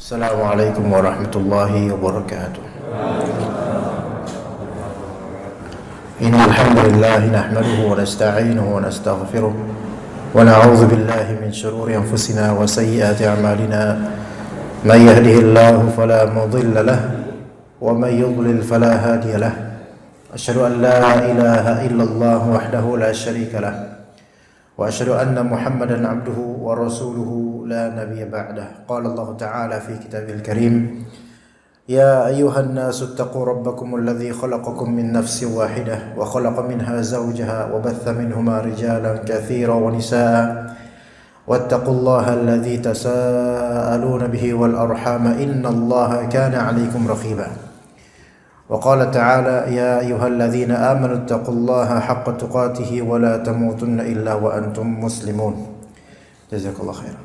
Assalamualaikum warahmatullahi wabarakatuh. Innal hamdalillah nahmaduhu wa nasta'inuhu wa nastaghfiruh wa na'udzu billahi min shururi anfusina wa sayyiati a'malina. May yahdihillahu fala mudilla lahu wa may yudlil fala hadiya lahu. Asyhadu an la ilaha illallah wahdahu la syarika lahu wa asyhadu anna Muhammadan abduhu wa rasuluhu la nabiyya ba'dah. Qala Allah Ta'ala fi kitabil karim, ya ayyuhan nasu ittaqu rabbakum alladhi khalaqakum min nafsin wahidah wa khalaqa minha zawjaha wa batha minhuma rijalan katsiran wa nisaa wattaqullaha alladhi tasaaluna bihi wal arhama innallaha kana 'alaykum raqiba. وقال تعالى يا أيها الذين آمنوا اتقوا الله حق تقاته ولا تموتن إلا وأنتم مسلمون. جزاك الله خيرا.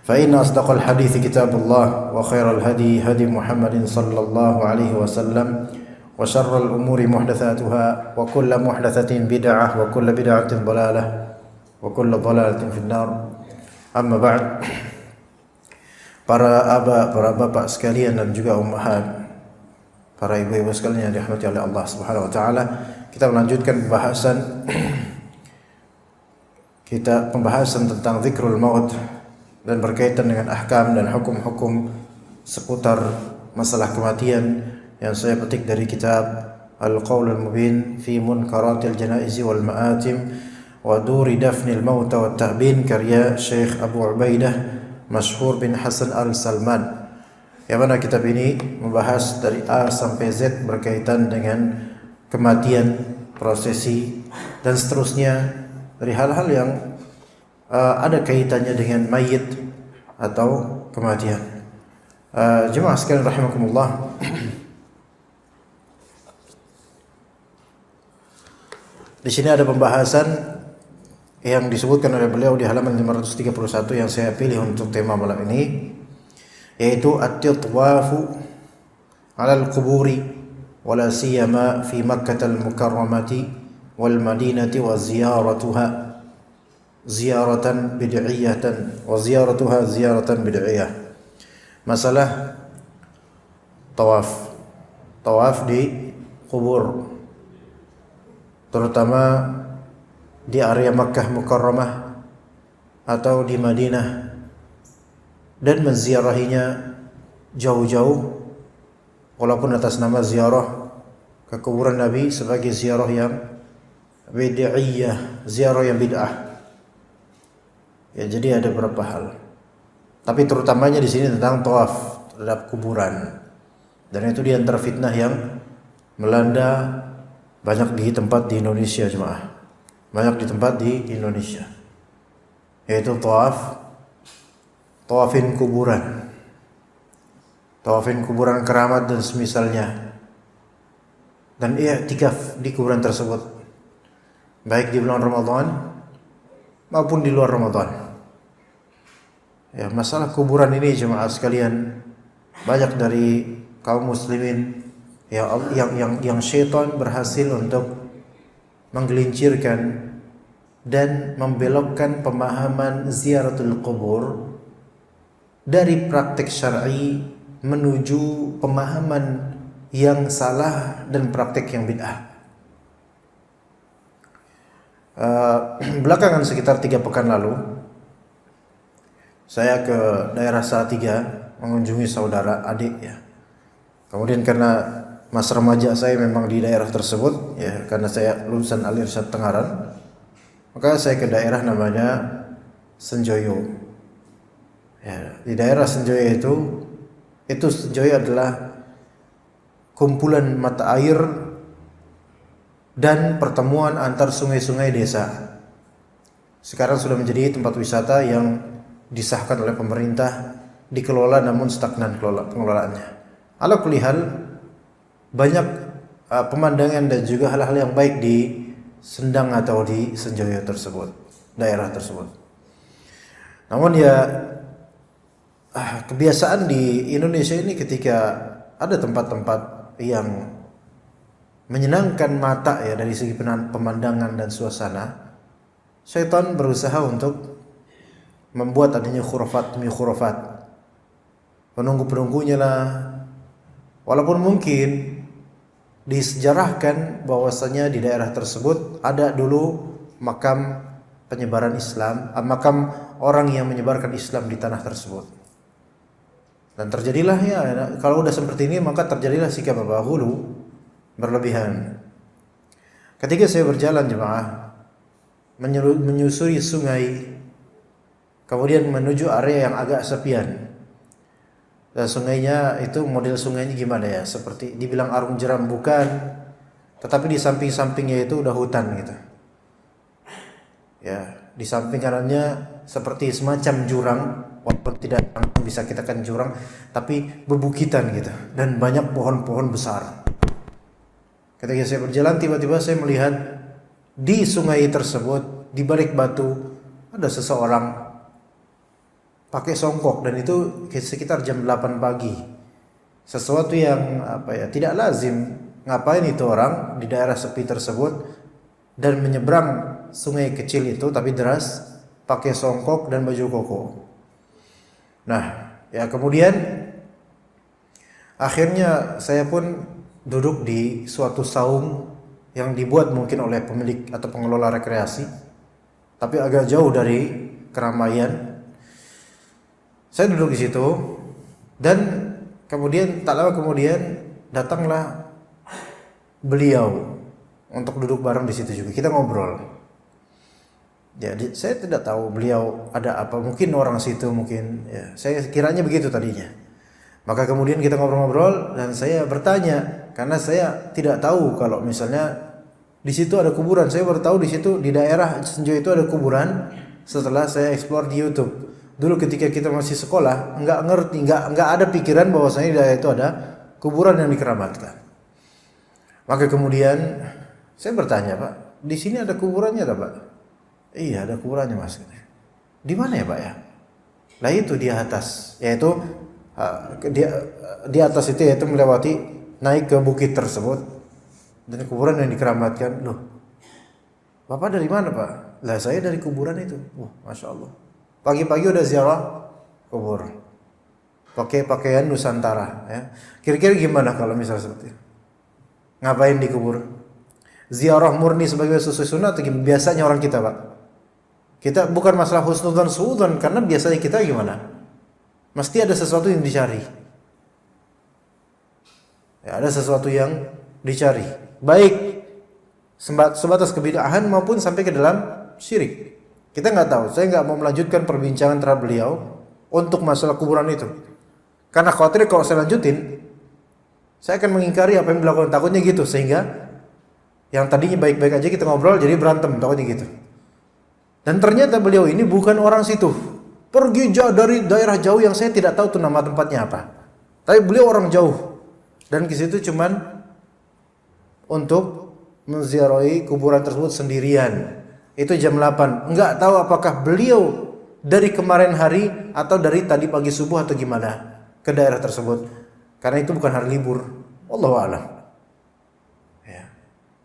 فإن أصدق الحديث كتاب الله وخير الهدي هدي محمد صلى الله عليه وسلم وشر الأمور محدثاتها وكل محدثة بدعة وكل بدعة ضلالة وكل ضلالة في النار. أما بعد, para bapak sekalian dan juga ummahat, para ibu-ibu sekalian yang dirahmati oleh Allah Subhanahu wa taala, kita melanjutkan pembahasan tentang zikrul maut dan berkaitan dengan ahkam dan hukum-hukum seputar masalah kematian yang saya petik dari kitab Al-Qaulul Mubin fi Munkaratil Janaiz wal Ma'atim wa Duri Dafnil Maut wa Ta'bin, karya Syekh Abu Ubaidah Mashhur bin Hasan Al-Salman, yang mana kitab ini membahas dari A sampai Z berkaitan dengan kematian, prosesi, dan seterusnya, dari hal-hal yang ada kaitannya dengan mayit atau kematian. Jemaah sekalian rahimakumullah, di sini ada pembahasan yang disebutkan oleh beliau di halaman 531 yang saya pilih untuk tema malam ini, yaitu at-titwafu 'ala al-quburi wala siyama fi Makkah al-Mukarramati wal Madinati wa ziyaratuha ziyaratan bid'iyatan wa ziyaratuha ziyaratan bid'iyah. Masalah tawaf di kubur, terutama di area Makkah Mukarramah atau di Madinah, dan menziarahinya jauh-jauh walaupun atas nama ziarah ke kuburan Nabi sebagai ziarah yang bid'iyah, ziarah yang bid'ah. Ya, jadi ada beberapa hal. Tapi terutamanya di sini tentang tawaf terhadap kuburan. Dan itu di antara fitnah yang melanda banyak di tempat di Indonesia, jemaah. Banyak di tempat di Indonesia. Yaitu tawafin kuburan keramat dan semisalnya, dan i'tikaf di kuburan tersebut, baik di bulan Ramadan maupun di luar Ramadan. Ya, masalah kuburan ini jemaah sekalian, banyak dari kaum muslimin yang syaitan berhasil untuk menggelincirkan dan membelokkan pemahaman ziaratul kubur dari praktik syar'i menuju pemahaman yang salah dan praktik yang bid'ah. Belakangan sekitar 3 pekan lalu, saya ke daerah Salatiga mengunjungi saudara adik ya. Kemudian karena masa remaja saya memang di daerah tersebut ya, karena saya lulusan Al-Irsyad Tengaran, maka saya ke daerah namanya Senjoyo. Ya, di daerah Senjoyo itu Senjoyo adalah kumpulan mata air dan pertemuan antar sungai-sungai desa. Sekarang sudah menjadi tempat wisata yang disahkan oleh pemerintah, dikelola namun stagnan pengelolaannya. Ala kulli hal, banyak pemandangan dan juga hal-hal yang baik di Sendang atau di Senjoyo tersebut, daerah tersebut. Namun ya, kebiasaan di Indonesia ini ketika ada tempat-tempat yang menyenangkan mata ya dari segi pemandangan dan suasana, syaitan berusaha untuk membuat adanya khurafat demi khurafat, penunggu-penunggunya lah. Walaupun mungkin disejarahkan bahwasanya di daerah tersebut ada dulu makam penyebaran Islam, makam orang yang menyebarkan Islam di tanah tersebut. Dan terjadilah ya, kalau udah seperti ini maka terjadilah sikap hulu berlebihan. Ketika saya berjalan jemaah menyusuri sungai, kemudian menuju area yang agak sepian. Dan sungainya itu model sungainya gimana ya? Seperti dibilang arung jeram bukan, tetapi di samping-sampingnya itu udah hutan gitu. Ya, di samping kanannya seperti semacam jurang, walaupun tidak bisa kita katakan jurang, tapi bebukitan gitu dan banyak pohon-pohon besar. Ketika saya berjalan tiba-tiba saya melihat di sungai tersebut di balik batu ada seseorang pakai songkok, dan itu sekitar jam 8 pagi. Sesuatu yang tidak lazim. Ngapain itu orang di daerah sepi tersebut dan menyeberang sungai kecil itu tapi deras pakai songkok dan baju koko. Nah, ya kemudian akhirnya saya pun duduk di suatu saung yang dibuat mungkin oleh pemilik atau pengelola rekreasi, tapi agak jauh dari keramaian. Saya duduk di situ dan kemudian tak lama kemudian datanglah beliau untuk duduk bareng di situ juga. Kita ngobrol. Jadi saya tidak tahu beliau ada apa, mungkin orang situ mungkin ya. Saya kiranya begitu tadinya. Maka kemudian kita ngobrol-ngobrol dan saya bertanya karena saya tidak tahu kalau misalnya di situ ada kuburan. Saya baru tahu di situ di daerah Senjo itu ada kuburan setelah saya explore di YouTube. Dulu ketika kita masih sekolah, nggak ngerti, nggak ada pikiran bahwasanya di daerah itu ada kuburan yang dikeramatkan. Maka kemudian saya bertanya, Pak, di sini ada kuburannya tak, Pak? Iya, ada kuburannya, Mas. Di mana ya, Pak ya? Lah itu di atas, yaitu di atas itu yaitu melewati naik ke bukit tersebut dan kuburan yang dikeramatkan. Loh, Bapak dari mana, Pak? Lah saya dari kuburan itu. Wah, Masya Allah. Pagi-pagi udah ziarah kubur, pakai pakaian Nusantara. Ya. Kira-kira gimana kalau misalnya seperti itu? Ngapain di kubur? Ziarah murni sebagai sesuai sunnah atau biasanya orang kita, Pak? Kita bukan masalah husnudzon suudzon, karena biasanya kita gimana? Mesti ada sesuatu yang dicari. Ya, ada sesuatu yang dicari. Baik sebatas kebid'ahan maupun sampai ke dalam syirik. Kita nggak tahu. Saya nggak mau melanjutkan perbincangan terhadap beliau untuk masalah kuburan itu, karena khawatir kalau saya lanjutin, saya akan mengingkari apa yang dilakukan. Takutnya gitu, sehingga yang tadinya baik-baik aja kita ngobrol jadi berantem, takutnya gitu. Dan ternyata beliau ini bukan orang situ, pergi jauh dari daerah jauh yang saya tidak tahu tuh nama tempatnya apa. Tapi beliau orang jauh dan ke situ cuman untuk menziarahi kuburan tersebut sendirian. Itu jam 8. Enggak tahu apakah beliau dari kemarin hari atau dari tadi pagi subuh atau gimana ke daerah tersebut. Karena itu bukan hari libur. Wallahu a'lam. Ya.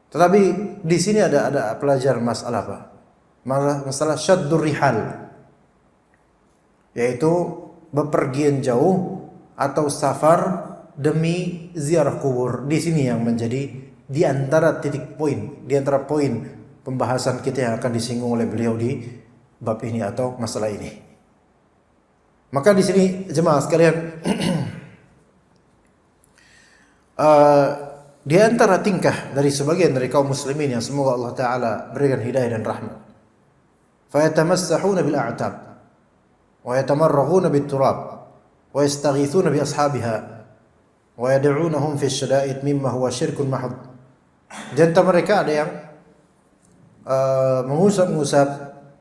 Tetapi di sini ada pelajaran masalah apa? Masalah syaddur rihal. Yaitu bepergian jauh atau safar demi ziarah kubur. Di sini yang menjadi di antara titik poin, di antara poin pembahasan kita yang akan disinggung oleh beliau di bab ini atau masalah ini. Maka di sini jemaah sekalian, di antara tingkah dari sebagian dari kaum muslimin yang semoga Allah Ta'ala berikan hidayah dan rahmat, fayatamassahuna bil a'tab wa yatamarraghuna bit turab wa yastaghithuna bi ashabiha wa yad'unahum fi syada'id mimma huwa syirkun mahd. Di antara mereka ada yang mengusap-ngusap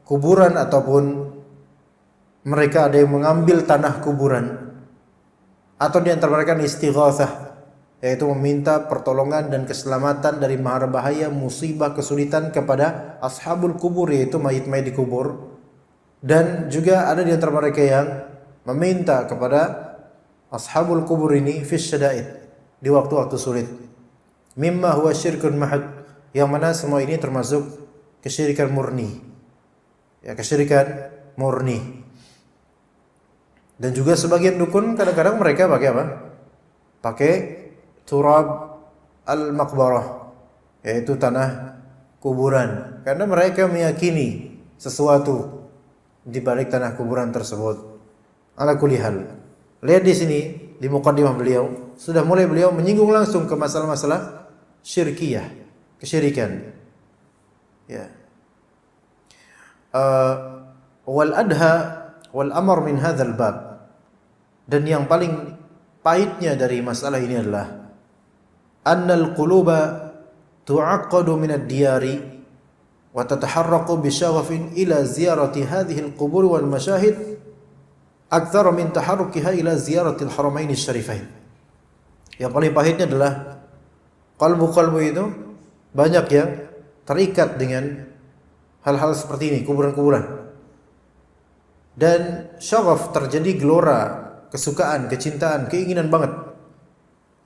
kuburan, ataupun mereka ada yang mengambil tanah kuburan, atau di antara mereka istighatsah, yaitu meminta pertolongan dan keselamatan dari mara bahaya, musibah, kesulitan kepada ashabul kubur, yaitu mayit-mayit di kubur. Dan juga ada di antara mereka yang meminta kepada ashabul kubur ini fi syada'id, di waktu-waktu sulit, mimma huwa syirkun mahd, yang mana semua ini termasuk kesyirikan murni. Ya, kesyirikan murni. Dan juga sebagian dukun kadang-kadang mereka pakai apa? Pakai turab al-maqbarah, yaitu tanah kuburan, karena mereka meyakini sesuatu di balik tanah kuburan tersebut. Ala kulli hal, lihat di sini di muqaddimah beliau sudah mulai beliau menyinggung langsung ke masalah-masalah syirkiyah, kesyirikan. Ya. Wal adha wal amr min hadzal bab. Dan yang paling pahitnya dari masalah ini adalah annal quluba tu'aqqadu min ad-diyari wa tataharraqu bi shaghafin ila ziyarati hadhihi al-qubur wal mashahid akthar min taharrukiha ila ziyarati al-haramain asy-syarifain. Yang paling pahitnya adalah kalbu-kalbu itu banyak yang terikat dengan hal-hal seperti ini, kuburan-kuburan. Dan syaghaf, terjadi gelora, kesukaan, kecintaan, keinginan banget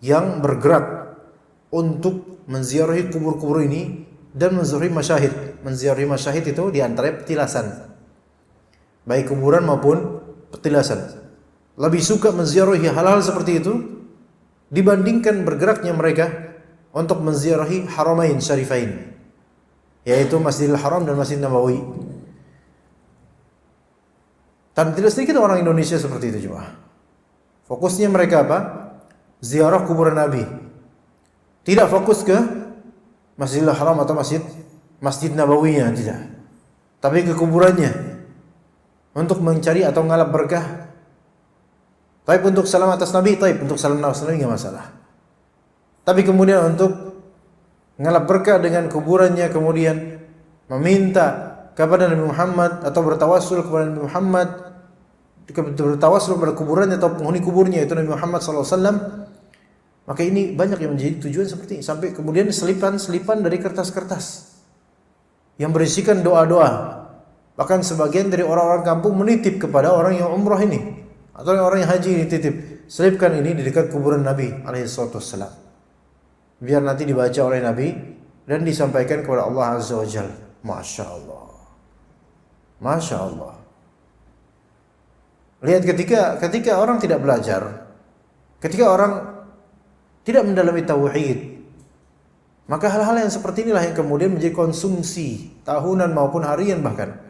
yang bergerak untuk menziarahi kubur-kubur ini dan menziarahi masyahid. Menziarahi masyahid itu di antara petilasan, baik kuburan maupun petilasan. Lebih suka menziarahi hal-hal seperti itu dibandingkan bergeraknya mereka untuk menziarahi haramain syarifain, yaitu Masjidil Haram dan Masjid Nabawi. Dan tidak sedikit orang Indonesia seperti itu juga. Fokusnya mereka apa? Ziarah kuburan Nabi. Tidak fokus ke Masjidil Haram atau Masjid Nabawinya, tidak. Tapi ke kuburannya untuk mencari atau ngalap berkah. Taib untuk salam atas Nabi, taib untuk salam atas Nabi enggak masalah. Tapi kemudian untuk ngalap berkah dengan kuburannya, kemudian meminta kepada Nabi Muhammad atau bertawassul kepada Nabi Muhammad, bertawassul kepada kuburannya atau penghuni kuburnya itu Nabi Muhammad SAW, maka ini banyak yang menjadi tujuan seperti ini. Sampai kemudian selipan-selipan dari kertas-kertas yang berisikan doa-doa. Bahkan sebagian dari orang-orang kampung menitip kepada orang yang umrah ini atau orang yang haji ini, titip, selipkan ini di dekat kuburan Nabi alaihissalam, biar nanti dibaca oleh Nabi dan disampaikan kepada Allah Azza wa Jalla. Masya Allah, Masya Allah. Lihat ketika orang tidak belajar, ketika orang tidak mendalami tauhid, maka hal-hal yang seperti inilah yang kemudian menjadi konsumsi tahunan maupun harian bahkan.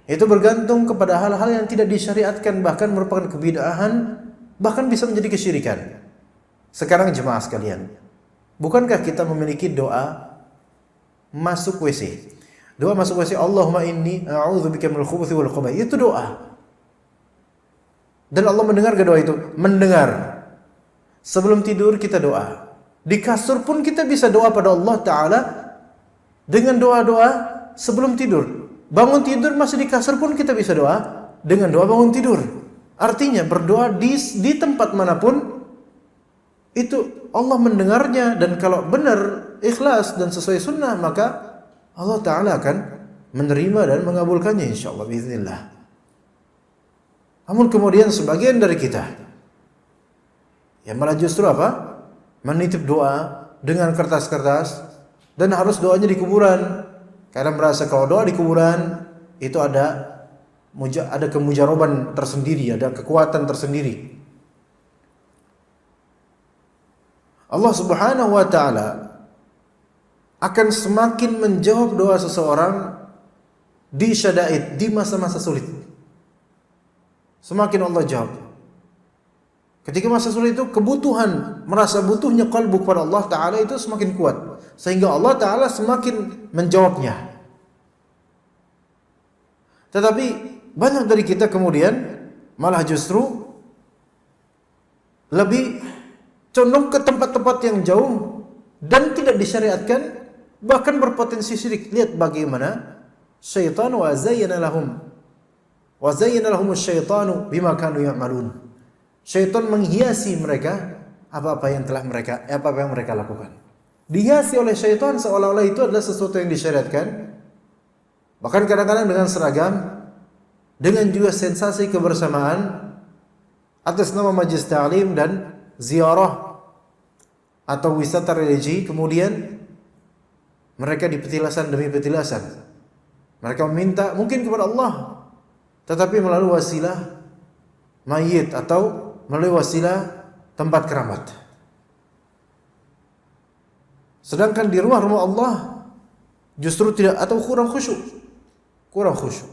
Itu bergantung kepada hal-hal yang tidak disyariatkan, bahkan merupakan kebid'ahan, bahkan bisa menjadi kesyirikan. Sekarang jemaah sekalian, bukankah kita memiliki doa masuk WC? Doa masuk WC, Allahumma inni a'udzubika minal khubuthi wal khaba'ith. Itu doa. Dan Allah mendengar ke doa itu? Mendengar. Sebelum tidur kita doa. Di kasur pun kita bisa doa pada Allah Ta'ala dengan doa-doa sebelum tidur. Bangun tidur masih di kasur pun kita bisa doa dengan doa bangun tidur. Artinya berdoa di tempat manapun itu Allah mendengarnya, dan kalau benar, ikhlas dan sesuai sunnah, maka Allah Ta'ala akan menerima dan mengabulkannya insyaallah biiznillah. Namun kemudian sebagian dari kita yang malah justru apa? Menitip doa dengan kertas-kertas, dan harus doanya di kuburan. Karena merasa kalau doa di kuburan itu ada kemujaroban tersendiri, ada kekuatan tersendiri. Allah Subhanahu wa Ta'ala akan semakin menjawab doa seseorang di syada'id, di masa-masa sulit. Semakin Allah jawab. Ketika masa sulit itu kebutuhan, merasa butuhnya qalbu kepada Allah Ta'ala itu semakin kuat, sehingga Allah Ta'ala semakin menjawabnya. Tetapi banyak dari kita kemudian malah justru lebih condong ke tempat-tempat yang jauh dan tidak disyariatkan, bahkan berpotensi syirik. Lihat bagaimana syaitan wa zayyana lahum syaitanu bima kanu ya'malun. Syaitan menghiasi mereka apa yang mereka lakukan. Dihiasi oleh syaitan seolah-olah itu adalah sesuatu yang disyariatkan. Bahkan kadang-kadang dengan seragam, dengan juga sensasi kebersamaan atas nama majlis ta'lim dan ziarah atau wisata religi. Kemudian mereka di petilasan demi petilasan, mereka meminta mungkin kepada Allah, tetapi melalui wasilah mayit atau melalui wasilah tempat keramat. Sedangkan di rumah Allah justru tidak, atau kurang khusyuk.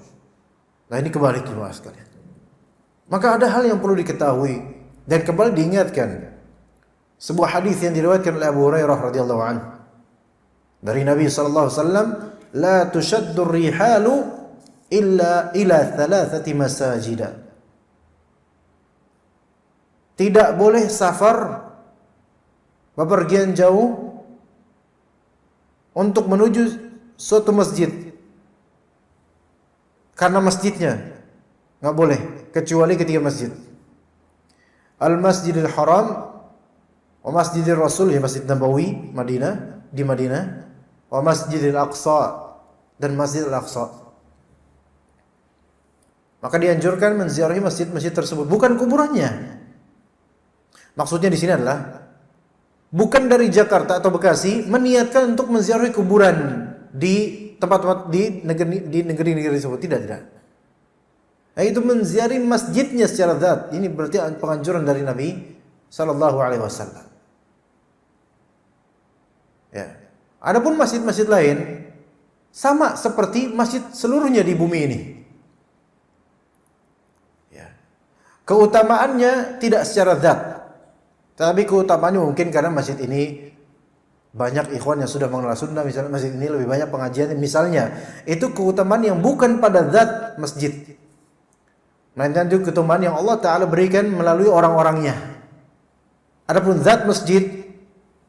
Nah, ini kebalik jemaah sekalian. Maka ada hal yang perlu diketahui dan kembali diingatkan. Sebuah hadis yang diriwayatkan oleh Abu Hurairah radhiyallahu anhu dari Nabi sallallahu alaihi wasallam, la tushaddu rihalu illa ila thalathati masajid. Tidak boleh safar, bepergian jauh untuk menuju suatu masjid karena masjidnya, nggak boleh kecuali ketiga masjid: Al-Masjidil Haram, wa Masjidil Rasul, ya Masjid Nabawi Madinah, di Madinah, wa Masjidil Aqsa, dan Masjidil Aqsa. Maka dianjurkan menziarahi masjid-masjid tersebut, bukan kuburannya. Maksudnya di sini adalah bukan dari Jakarta atau Bekasi meniatkan untuk menziarahi kuburan di tempat-tempat di negeri-negeri tersebut, tidak. Yaitu menziarahi masjidnya secara zat. Ini berarti penganjuran dari Nabi sallallahu alaihi wasallam. Ya. Adapun masjid-masjid lain sama seperti masjid seluruhnya di bumi ini. Ya. Keutamaannya tidak secara zat, tapi keutamaannya mungkin karena masjid ini banyak ikhwan yang sudah mengenal sunnah, misalnya masjid ini lebih banyak pengajian, misalnya. Itu keutamaan yang bukan pada zat masjid, melainkan itu keutamaan yang Allah Ta'ala berikan melalui orang-orangnya. Adapun zat masjid,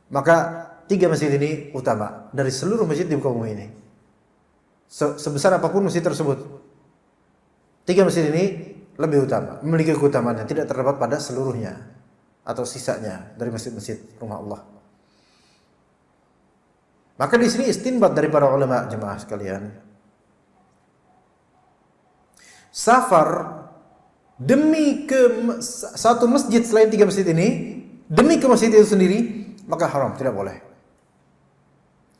maka 3 masjid ini utama dari seluruh masjid di muka bumi ini. Sebesar apapun masjid tersebut, 3 masjid ini lebih utama, memiliki keutamaan yang tidak terdapat pada seluruhnya atau sisanya dari masjid-masjid rumah Allah. Maka di sini istinbat dari para ulama jemaah sekalian. Safar demi ke satu masjid selain 3 masjid ini, demi ke masjid itu sendiri, maka haram, tidak boleh.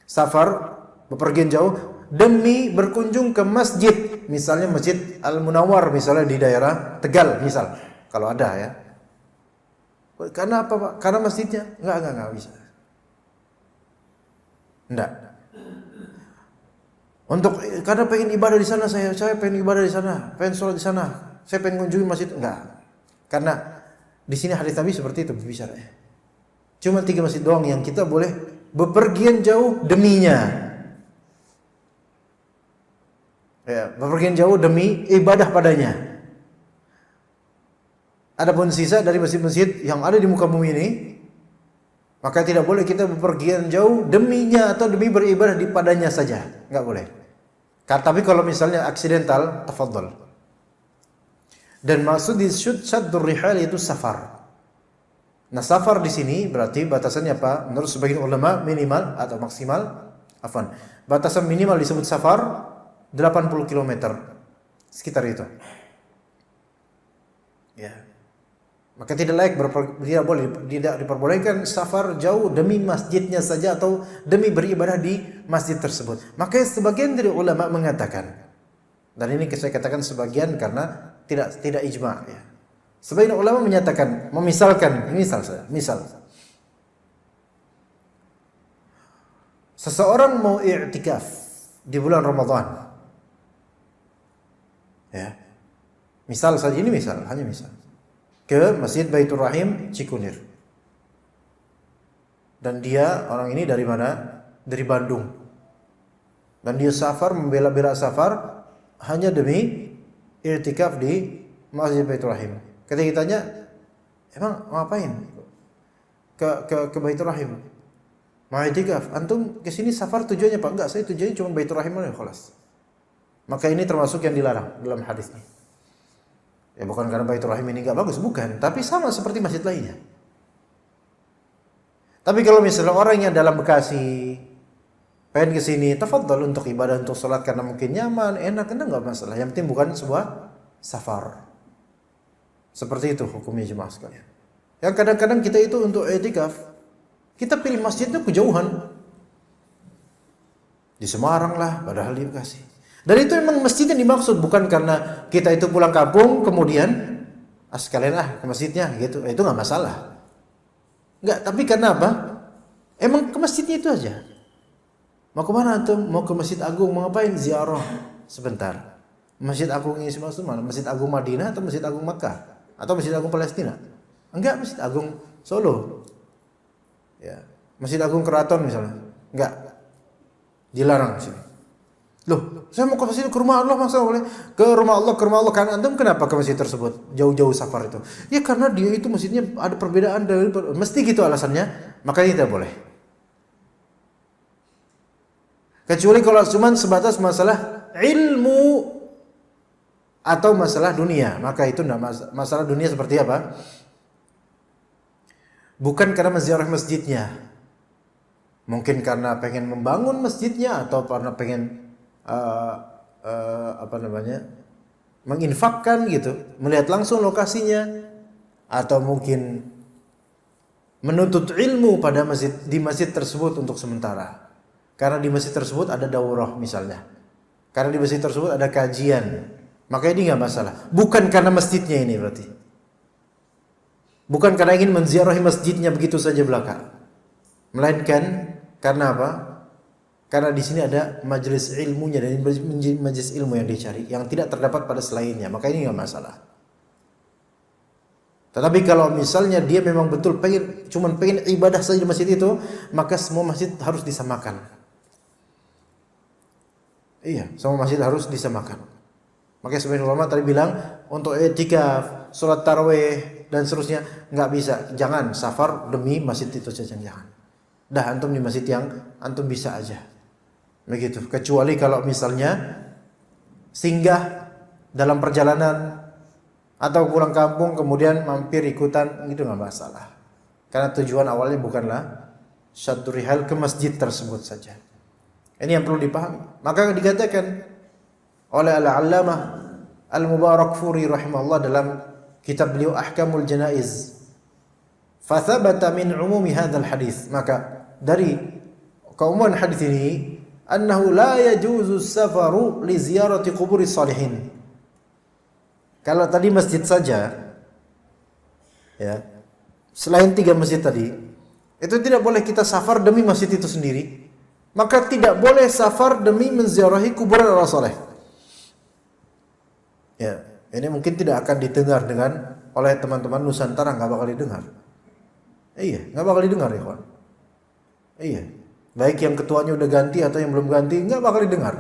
Safar, bepergian jauh demi berkunjung ke masjid, misalnya Masjid Al-Munawwar, misalnya di daerah Tegal, misal, kalau ada ya. Karena apa, Pak? Karena masjidnya? Enggak bisa. Enggak. Karena pengen ibadah di sana, saya pengen ibadah di sana, pengen sholat di sana, saya pengen kunjungi masjid, enggak. Karena di sini hadis Nabi seperti itu berbicara. Cuma 3 masjid doang yang kita boleh bepergian jauh deminya. Ya, bepergian jauh demi ibadah padanya. Adapun sisa dari masjid-masjid yang ada di muka bumi ini, maka tidak boleh kita bepergian jauh deminya atau demi beribadah di padanya saja, enggak boleh. Tapi kalau misalnya aksidental, tafadhol. Dan maksud di syaddur rihal itu safar. Nah, safar di sini berarti batasannya apa? Menurut sebagian ulama minimal atau maksimal, batasan minimal disebut safar 80 km. Sekitar itu. Ya. Maka tidak diperbolehkan safar jauh demi masjidnya saja atau demi beribadah di masjid tersebut. Maka sebagian dari ulama mengatakan, dan ini saya katakan sebagian karena tidak ijma ya. Sebagian ulama menyatakan, misal seseorang mau i'tikaf di bulan Ramadan. Ya. Hanya misal. Ke Masjid Baitur Rahim Cikunir. Dan dia orang ini dari mana? Dari Bandung. Dan dia safar, membela-bela safar hanya demi i'tikaf di Masjid Baitur Rahim. Ketika ditanya, emang ngapain ke Baitur Rahim? Mau i'tikaf? Antum ke sini safar tujuannya Pak? Enggak, saya tujuannya cuma Baitur Rahim aja, khalas. Maka ini termasuk yang dilarang dalam hadis ini. Ya bukan karena Baitur Rahim ini enggak bagus, bukan, tapi sama seperti masjid lainnya. Tapi kalau misalnya orang yang dalam Bekasi pengen ke sini, tafadhol untuk ibadah, untuk salat karena mungkin nyaman, enak, enggak masalah. Yang penting bukan sebuah safar. Seperti itu hukumnya jemaah sekalian. Yang kadang-kadang kita itu untuk i'tikaf, kita pilih masjidnya kejauhan. Di Semarang lah, padahal di Bekasi. Dan itu memang masjid yang dimaksud, bukan karena kita itu pulang kampung kemudian sekalian ke masjidnya gitu. Itu nggak masalah. Nggak, tapi karena apa? Emang ke masjidnya itu aja. Mau kemana tuh? Mau ke Masjid Agung, mau ngapain? Ziarah sebentar. Masjid Agung ini maksud mana? Masjid Agung Madinah atau Masjid Agung Makkah? Atau Masjid Agung Palestina? Enggak, Masjid Agung Solo. Ya, Masjid Agung Keraton misalnya. Enggak. Dilarang sini. Loh, saya mau ke masjid ke rumah Allah, masa boleh? Ke rumah Allah. Kan antum kenapa ke masjid tersebut? Jauh-jauh safar itu. Ya karena dia itu masjidnya ada perbedaan dari mesti gitu alasannya, makanya tidak boleh. Kecuali kalau cuma sebatas masalah ilmu atau masalah dunia, maka itu enggak masalah dunia seperti apa? Bukan karena menziarah masjidnya. Mungkin karena pengen membangun masjidnya atau karena pengen menginfakkan gitu, melihat langsung lokasinya, atau mungkin menuntut ilmu pada di masjid tersebut untuk sementara. Karena di masjid tersebut ada daurah misalnya. Karena di masjid tersebut ada kajian. Maka ini nggak masalah. Bukan karena masjidnya ini berarti. Bukan karena ingin menziarahi masjidnya begitu saja belaka. Melainkan karena apa? Karena di sini ada majelis ilmunya dan majelis ilmu yang dicari yang tidak terdapat pada selainnya. Maka ini nggak masalah. Tetapi kalau misalnya dia memang betul cuman pengen ibadah saja di masjid itu, maka semua masjid harus disamakan. Iya, semua masjid harus disamakan. Makanya sebagian ulama tadi bilang untuk i'tikaf, sholat tarawih dan seterusnya nggak bisa. Jangan safar demi masjid itu saja, jangan. Dah antum di masjid yang antum bisa aja. Begitu. Kecuali kalau misalnya singgah dalam perjalanan atau pulang kampung kemudian mampir ikutan, itu nggak masalah. Karena tujuan awalnya bukanlah syaddur rihal ke masjid tersebut saja. Ini yang perlu dipahami. Maka dikatakan oleh Al-Allamah Al-Mubarakfuri rahimahullah dalam kitab beliau Ahkamul Janaiz, fathabata min umumi hadzal hadis, maka dari keumuman hadis ini annahu la yajuzu safaru li ziyarati quburis salihin. Kalau tadi masjid saja, ya, selain 3 masjid tadi, itu tidak boleh kita safar demi masjid itu sendiri, maka tidak boleh safar demi menziarahi kuburan orang saleh. Ya, ini mungkin tidak akan didengar oleh teman-teman Nusantara, nggak bakal didengar. Iya, nggak bakal didengar ya, kawan. Iya, baik yang ketuanya udah ganti atau yang belum ganti, nggak bakal didengar.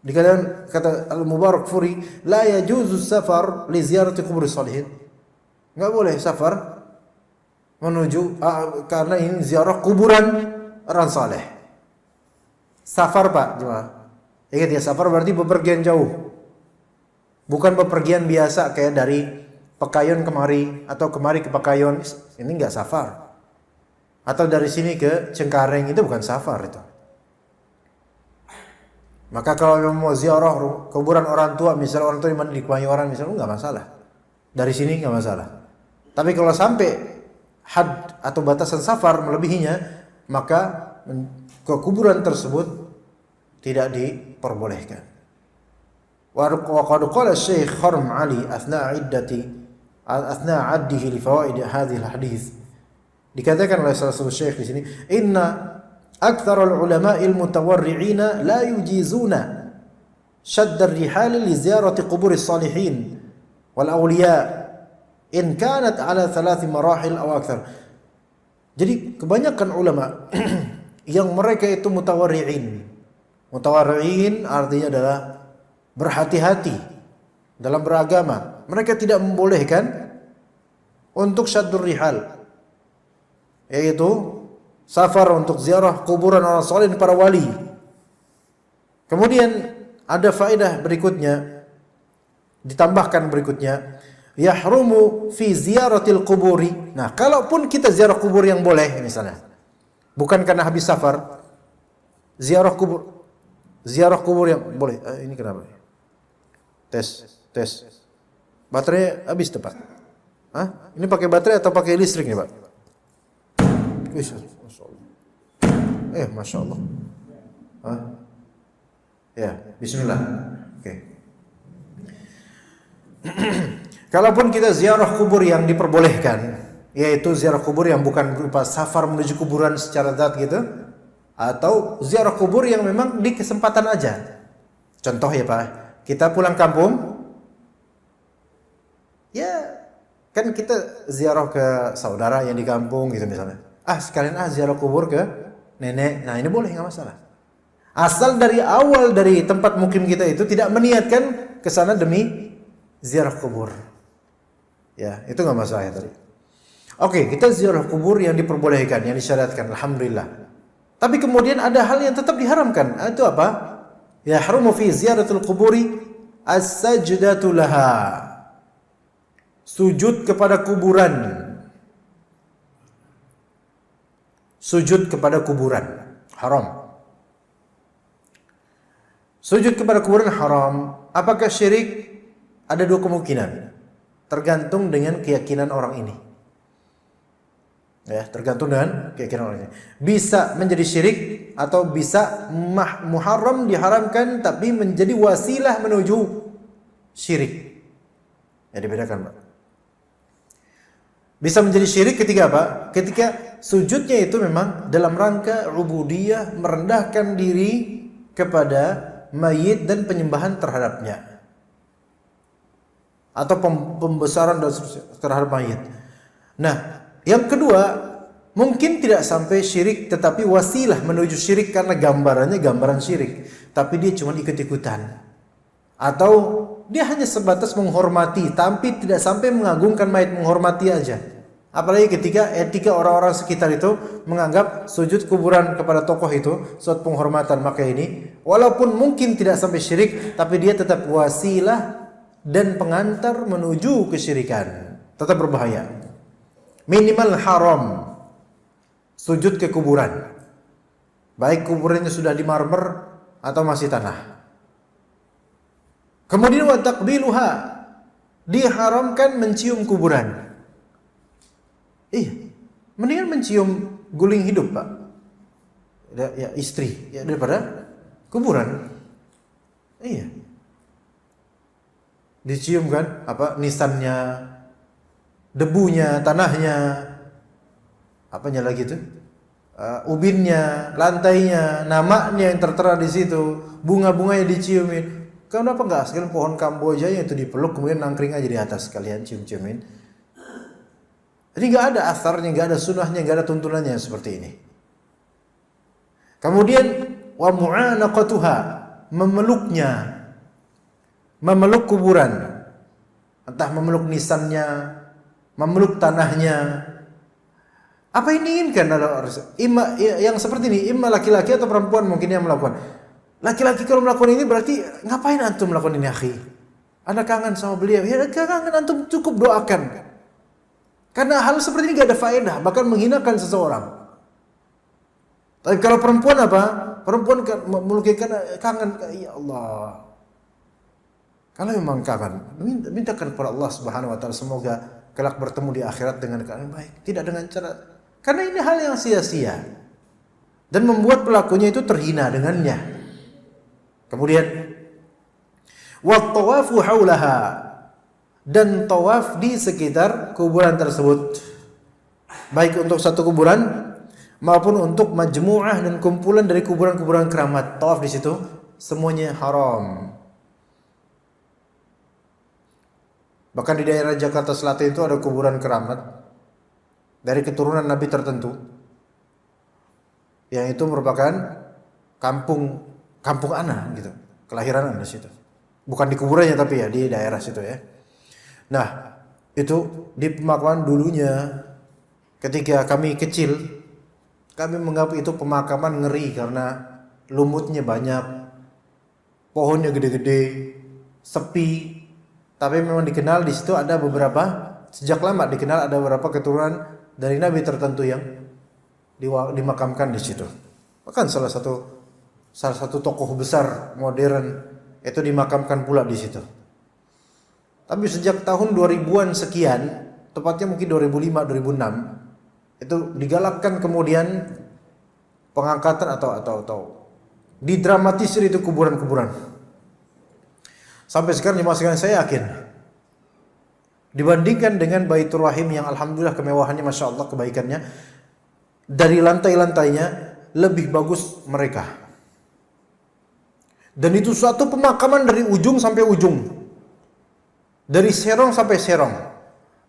Dikatakan kata Al-Mubarakfuri, la yajuzu safar li ziyarati quburis salihin. Enggak boleh safar menuju karena ini ziarah kuburan orang saleh. Safar, Pak, jemaah. Ingat ya, safar berarti bepergian jauh. Bukan bepergian biasa kayak dari Pekayon kemari atau kemari ke Pekayon. Ini enggak safar. Atau dari sini ke Cengkareng, itu bukan safar itu. Maka kalau mau ziarah kuburan orang tua, misalnya orang tua di Kemayoran misalnya, enggak masalah. Dari sini enggak masalah. Tapi kalau sampai had atau batasan safar melebihinya, maka ke kuburan tersebut tidak diperbolehkan. Wa qad qala Syekh Kharm Ali athna 'addihi li fawaid hadhihi al-hadits. Dikatakan oleh salah satu syekh di sini, inna aktsarul ulama'il mutawarri'ina la yujizuna shadd ar-rihal li ziyarati quburis salihin wal awliya in kanat ala 3 marahil aw aktsar. Jadi kebanyakan ulama yang mereka itu mutawarri'in. Mutawarri'in artinya adalah berhati-hati dalam beragama. Mereka tidak membolehkan untuk syaddur rihal, yaitu safar untuk ziarah kuburan orang saleh para wali. Kemudian ada faedah berikutnya, ditambahkan berikutnya, yahrumu fi ziyaratil quburi. Nah, kalaupun kita ziarah kubur yang boleh misalnya, bukan karena habis safar, ziarah kubur yang boleh. Ini kenapa? Tes. Baterai habis tuh, Pak. Hah? Ini pakai baterai atau pakai listrik nih, Pak? Masya Allah. Masya Allah. Ya, bismillah. Oke. Kalaupun kita ziarah kubur yang diperbolehkan, yaitu ziarah kubur yang bukan berupa safar menuju kuburan secara zat gitu, atau ziarah kubur yang memang di kesempatan aja. Contoh ya Pak, kita pulang kampung, ya kan kita ziarah ke saudara yang di kampung gitu misalnya. Sekalian ziarah kubur ke nenek. Nah ini boleh, nggak masalah. Asal dari awal dari tempat mukim kita itu tidak meniatkan ke sana demi ziarah kubur. Ya, itu nggak masalah ya tadi. Oke, kita ziarah kubur yang diperbolehkan, yang disyariatkan, alhamdulillah. Tapi kemudian ada hal yang tetap diharamkan. Itu apa? Ya harumu fi ziyaratul quburi as-sajdatu laha. Sujud kepada kuburan. Sujud kepada kuburan haram. Sujud kepada kuburan haram. Apakah syirik? Ada dua kemungkinan. Tergantung dengan keyakinan orang ini. Ya, tergantung dengan keyakinan orang ini. Bisa menjadi syirik atau bisa muharram, diharamkan tapi menjadi wasilah menuju syirik. Ya dibedakan, Pak. Bisa menjadi syirik ketika apa? Ketika sujudnya itu memang dalam rangka ubudiyah, merendahkan diri kepada mayit dan penyembahan terhadapnya. Atau pembesaran terhadap mayit. Nah, yang kedua, mungkin tidak sampai syirik tetapi wasilah menuju syirik karena gambarannya gambaran syirik, tapi dia cuma ikut-ikutan. Atau dia hanya sebatas menghormati tapi tidak sampai mengagungkan mayit, menghormati aja. Apalagi ketika etika orang-orang sekitar itu menganggap sujud kuburan kepada tokoh itu suatu penghormatan, maka ini walaupun mungkin tidak sampai syirik tapi dia tetap wasilah dan pengantar menuju kesyirikan. Tetap berbahaya. Minimal haram sujud ke kuburan, baik kuburannya sudah di marmer atau masih tanah. Kemudian wa taqbiluha, diharamkan mencium kuburan. Mendingan mencium guling hidup, Pak. Ya istri, ya daripada kuburan. Dicium kan apa nisannya, debunya, tanahnya, apanya lagi tuh, ubinnya, lantainya, namanya yang tertera di situ, bunga-bunganya diciumin. Kenapa enggak sekalian pohon Kamboja yang itu dipeluk kemudian nangkring aja di atas sekalian cium-ciumin? Jadi nggak ada asarnya, nggak ada sunnahnya, nggak ada tuntunannya seperti ini. Kemudian wa mu'anaqatuha, memeluk kuburan, entah memeluk nisannya, memeluk tanahnya. Apa yang diinginkan yang seperti ini? Imma laki-laki atau perempuan mungkin yang melakukan. Laki-laki kalau melakukan ini berarti ngapain antum melakukan ini, akhi? Anda kangen sama beliau? Ya kangen, antum cukup doakan. Karena hal seperti ini gak ada faedah, bahkan menghinakan seseorang. Tapi kalau perempuan apa? Perempuan melukikan kangen, ya Allah. Kalau memang kangen, mintakan kepada Allah Subhanahu wa taala semoga kelak bertemu di akhirat dengan keadaan baik, tidak dengan cara, karena ini hal yang sia-sia dan membuat pelakunya itu terhina dengannya. Kemudian wa tawafu haulaha, dan tawaf di sekitar kuburan tersebut, baik untuk satu kuburan maupun untuk majmu'ah dan kumpulan dari kuburan-kuburan keramat. Tawaf di situ semuanya haram. Bahkan di daerah Jakarta Selatan itu ada kuburan keramat dari keturunan nabi tertentu, yang itu merupakan kampung ana gitu, kelahiran ana di situ. Bukan di kuburannya tapi ya di daerah situ ya. Nah, itu di pemakaman dulunya ketika kami kecil, kami menganggap itu pemakaman ngeri karena lumutnya banyak, pohonnya gede-gede, sepi. Tapi memang dikenal di situ ada beberapa, sejak lama dikenal ada beberapa keturunan dari nabi tertentu yang dimakamkan di situ. Bahkan salah satu tokoh besar modern itu dimakamkan pula di situ. Tapi sejak tahun 2000-an sekian, tepatnya mungkin 2005-2006, itu digalakkan kemudian pengangkatan atau didramatisir itu kuburan-kuburan. Sampai sekarang di masa sekarang saya yakin Dibandingkan dengan Baitur Rahim yang alhamdulillah kemewahannya, masya Allah, kebaikannya, dari lantai-lantainya lebih bagus mereka. Dan itu suatu pemakaman dari ujung sampai ujung, dari serong sampai serong,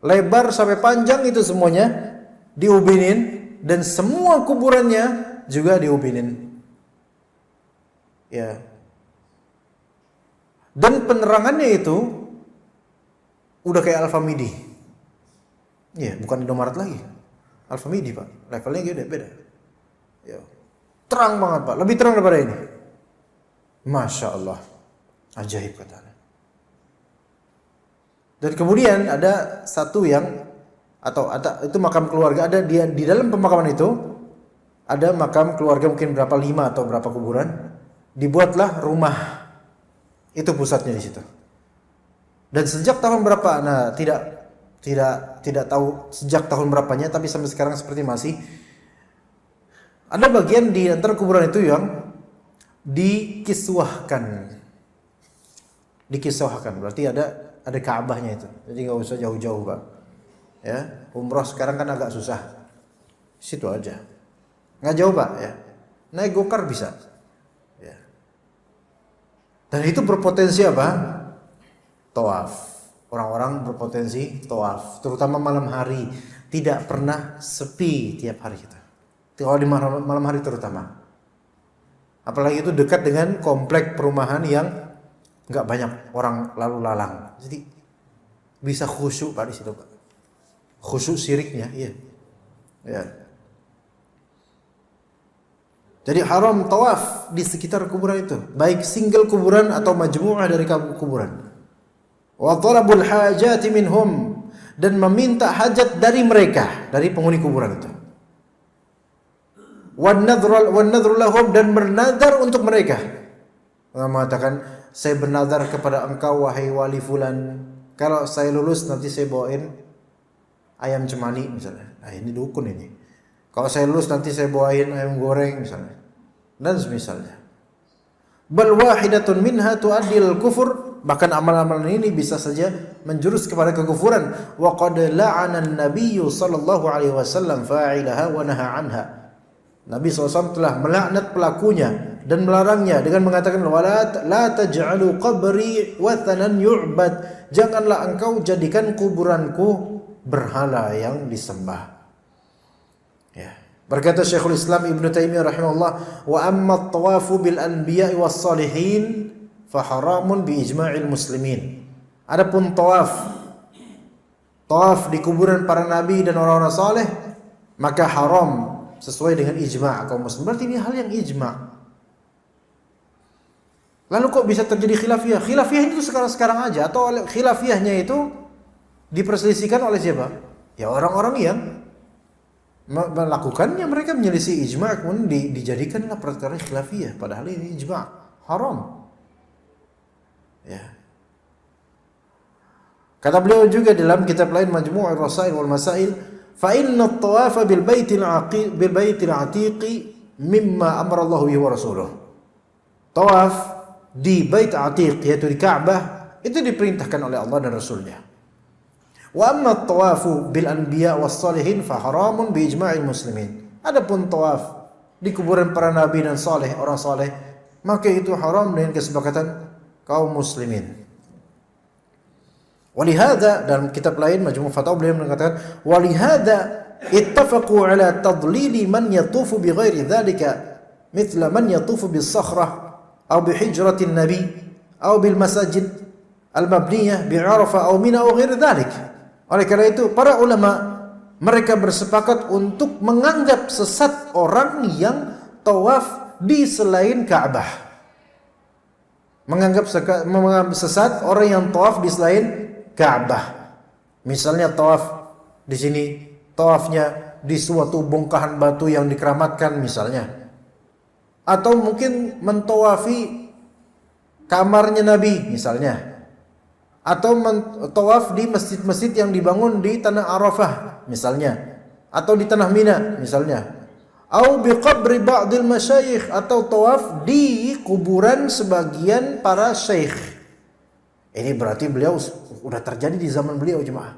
lebar sampai panjang, itu semuanya diubinin, dan semua kuburannya juga diubinin. Ya. Dan penerangannya itu udah kayak Alfamidi. Iya, bukan Indomaret lagi. Alfamidi, Pak. Levelnya gitu beda. Ya. Terang banget, Pak. Lebih terang daripada ini. Masya Allah. Ajaib katanya. Dan kemudian ada satu yang, atau ada, itu makam keluarga, ada di dalam pemakaman itu ada makam keluarga, mungkin berapa, 5 atau berapa kuburan. Dibuatlah rumah. Itu pusatnya di situ. Dan sejak tahun berapa, nah tidak tahu sejak tahun berapanya, tapi sampai sekarang seperti masih ada bagian di antara kuburan itu yang dikiswahkan. Dikiswahkan berarti ada Ka'bahnya itu. Jadi nggak usah jauh-jauh, Pak. Ya, umroh sekarang kan agak susah. Situ aja. Nggak jauh, Pak, ya. Naik gokar bisa. Ya. Dan itu berpotensi apa? Tawaf. Orang-orang berpotensi tawaf, terutama malam hari. Tidak pernah sepi tiap hari kita. Kalau di malam hari terutama. Apalagi itu dekat dengan komplek perumahan yang nggak banyak orang lalu lalang. Jadi bisa khusyuk, Pak, di situ, Pak. Khusyuk syiriknya, iya. Ya. Jadi haram tawaf di sekitar kuburan itu, baik single kuburan atau majmu'ah dari kuburan. Wa talabul hajati minhum, dan meminta hajat dari mereka, dari penghuni kuburan itu. Wan nadhru lahum, dan bernadar untuk mereka. Allah mengatakan, saya bernadar kepada engkau wahai wali fulan, kalau saya lulus nanti saya bawain ayam cemani misalnya. Nah, ini dukun ini. Kalau saya lulus nanti saya bawain ayam goreng misalnya. Dan semisalnya. Bal wahidatun minha tu'addil kufur, bahkan amalan-amalan ini bisa saja menjurus kepada kekufuran. Wa qad la'ana an-nabiy sallallahu alaihi wasallam fa'ilaha wa naha anha. Nabi SAW telah melaknat pelakunya dan melarangnya dengan mengatakan, la taj'alu qabri wathanan yu'bad, janganlah engkau jadikan kuburanku berhala yang disembah. Ya. Berkata Syekhul Islam Ibnu Taimiyah rahimahullah, wa amma at-tawafu bil anbiya'i was salihin fa haramun bi ijma'il muslimin. Adapun tawaf di kuburan para nabi dan orang-orang saleh, maka haram sesuai dengan ijma' kaum muslim. Berarti ini hal yang ijma'. Lalu kok bisa terjadi khilafiyah? Khilafiyah itu sekarang aja, atau khilafiyahnya itu diperselisihkan oleh siapa? Ya orang-orang yang melakukannya, mereka menyelisih ijma', kemudian dijadikanlah perkara khilafiyah, padahal ini ijma', haram. Ya. Kata beliau juga dalam kitab lain, Majmu'ur Rasail wal Masail, fa inna at-tawafa bil baitil atiqi mimma amara Allah bihi wa rasuluh. Tawaf di Bait Atiq, yaitu di Ka'bah, itu diperintahkan oleh Allah dan Rasulnya. Wa amma at-tawafu bil anbiya was salihin fa haramun bi ijma'il muslimin. Adapun tawaf di kuburan para nabi dan saleh, orang saleh, maka itu haram dengan kesepakatan kaum muslimin. Walihada, dalam kitab lain Majmu' Fatawa beliau mengatakan, walihada ittafaqu ala tadlili man yatufu bi ghairi dzalika mithla man yatufu bis sakhrah aw bi hijratin nabi aw bil masajid al mabniyah bi Arafah aw Mina aw ghairi dzalik. Oleh karena itu para ulama mereka bersepakat untuk menganggap sesat orang yang tawaf di selain Ka'bah. Menganggap sesat orang yang tawaf di selain Ka'bah. Misalnya tawaf di sini, tawafnya di suatu bongkahan batu yang dikeramatkan misalnya. Atau mungkin mentawafi kamarnya Nabi misalnya. Atau tawaf di masjid-masjid yang dibangun di tanah Arafah misalnya. Atau di tanah Mina misalnya. Au biqabri ba'dil masyayikh, atau tawaf di kuburan sebagian para syekh. Ini berarti beliau udah terjadi di zaman beliau jemaah.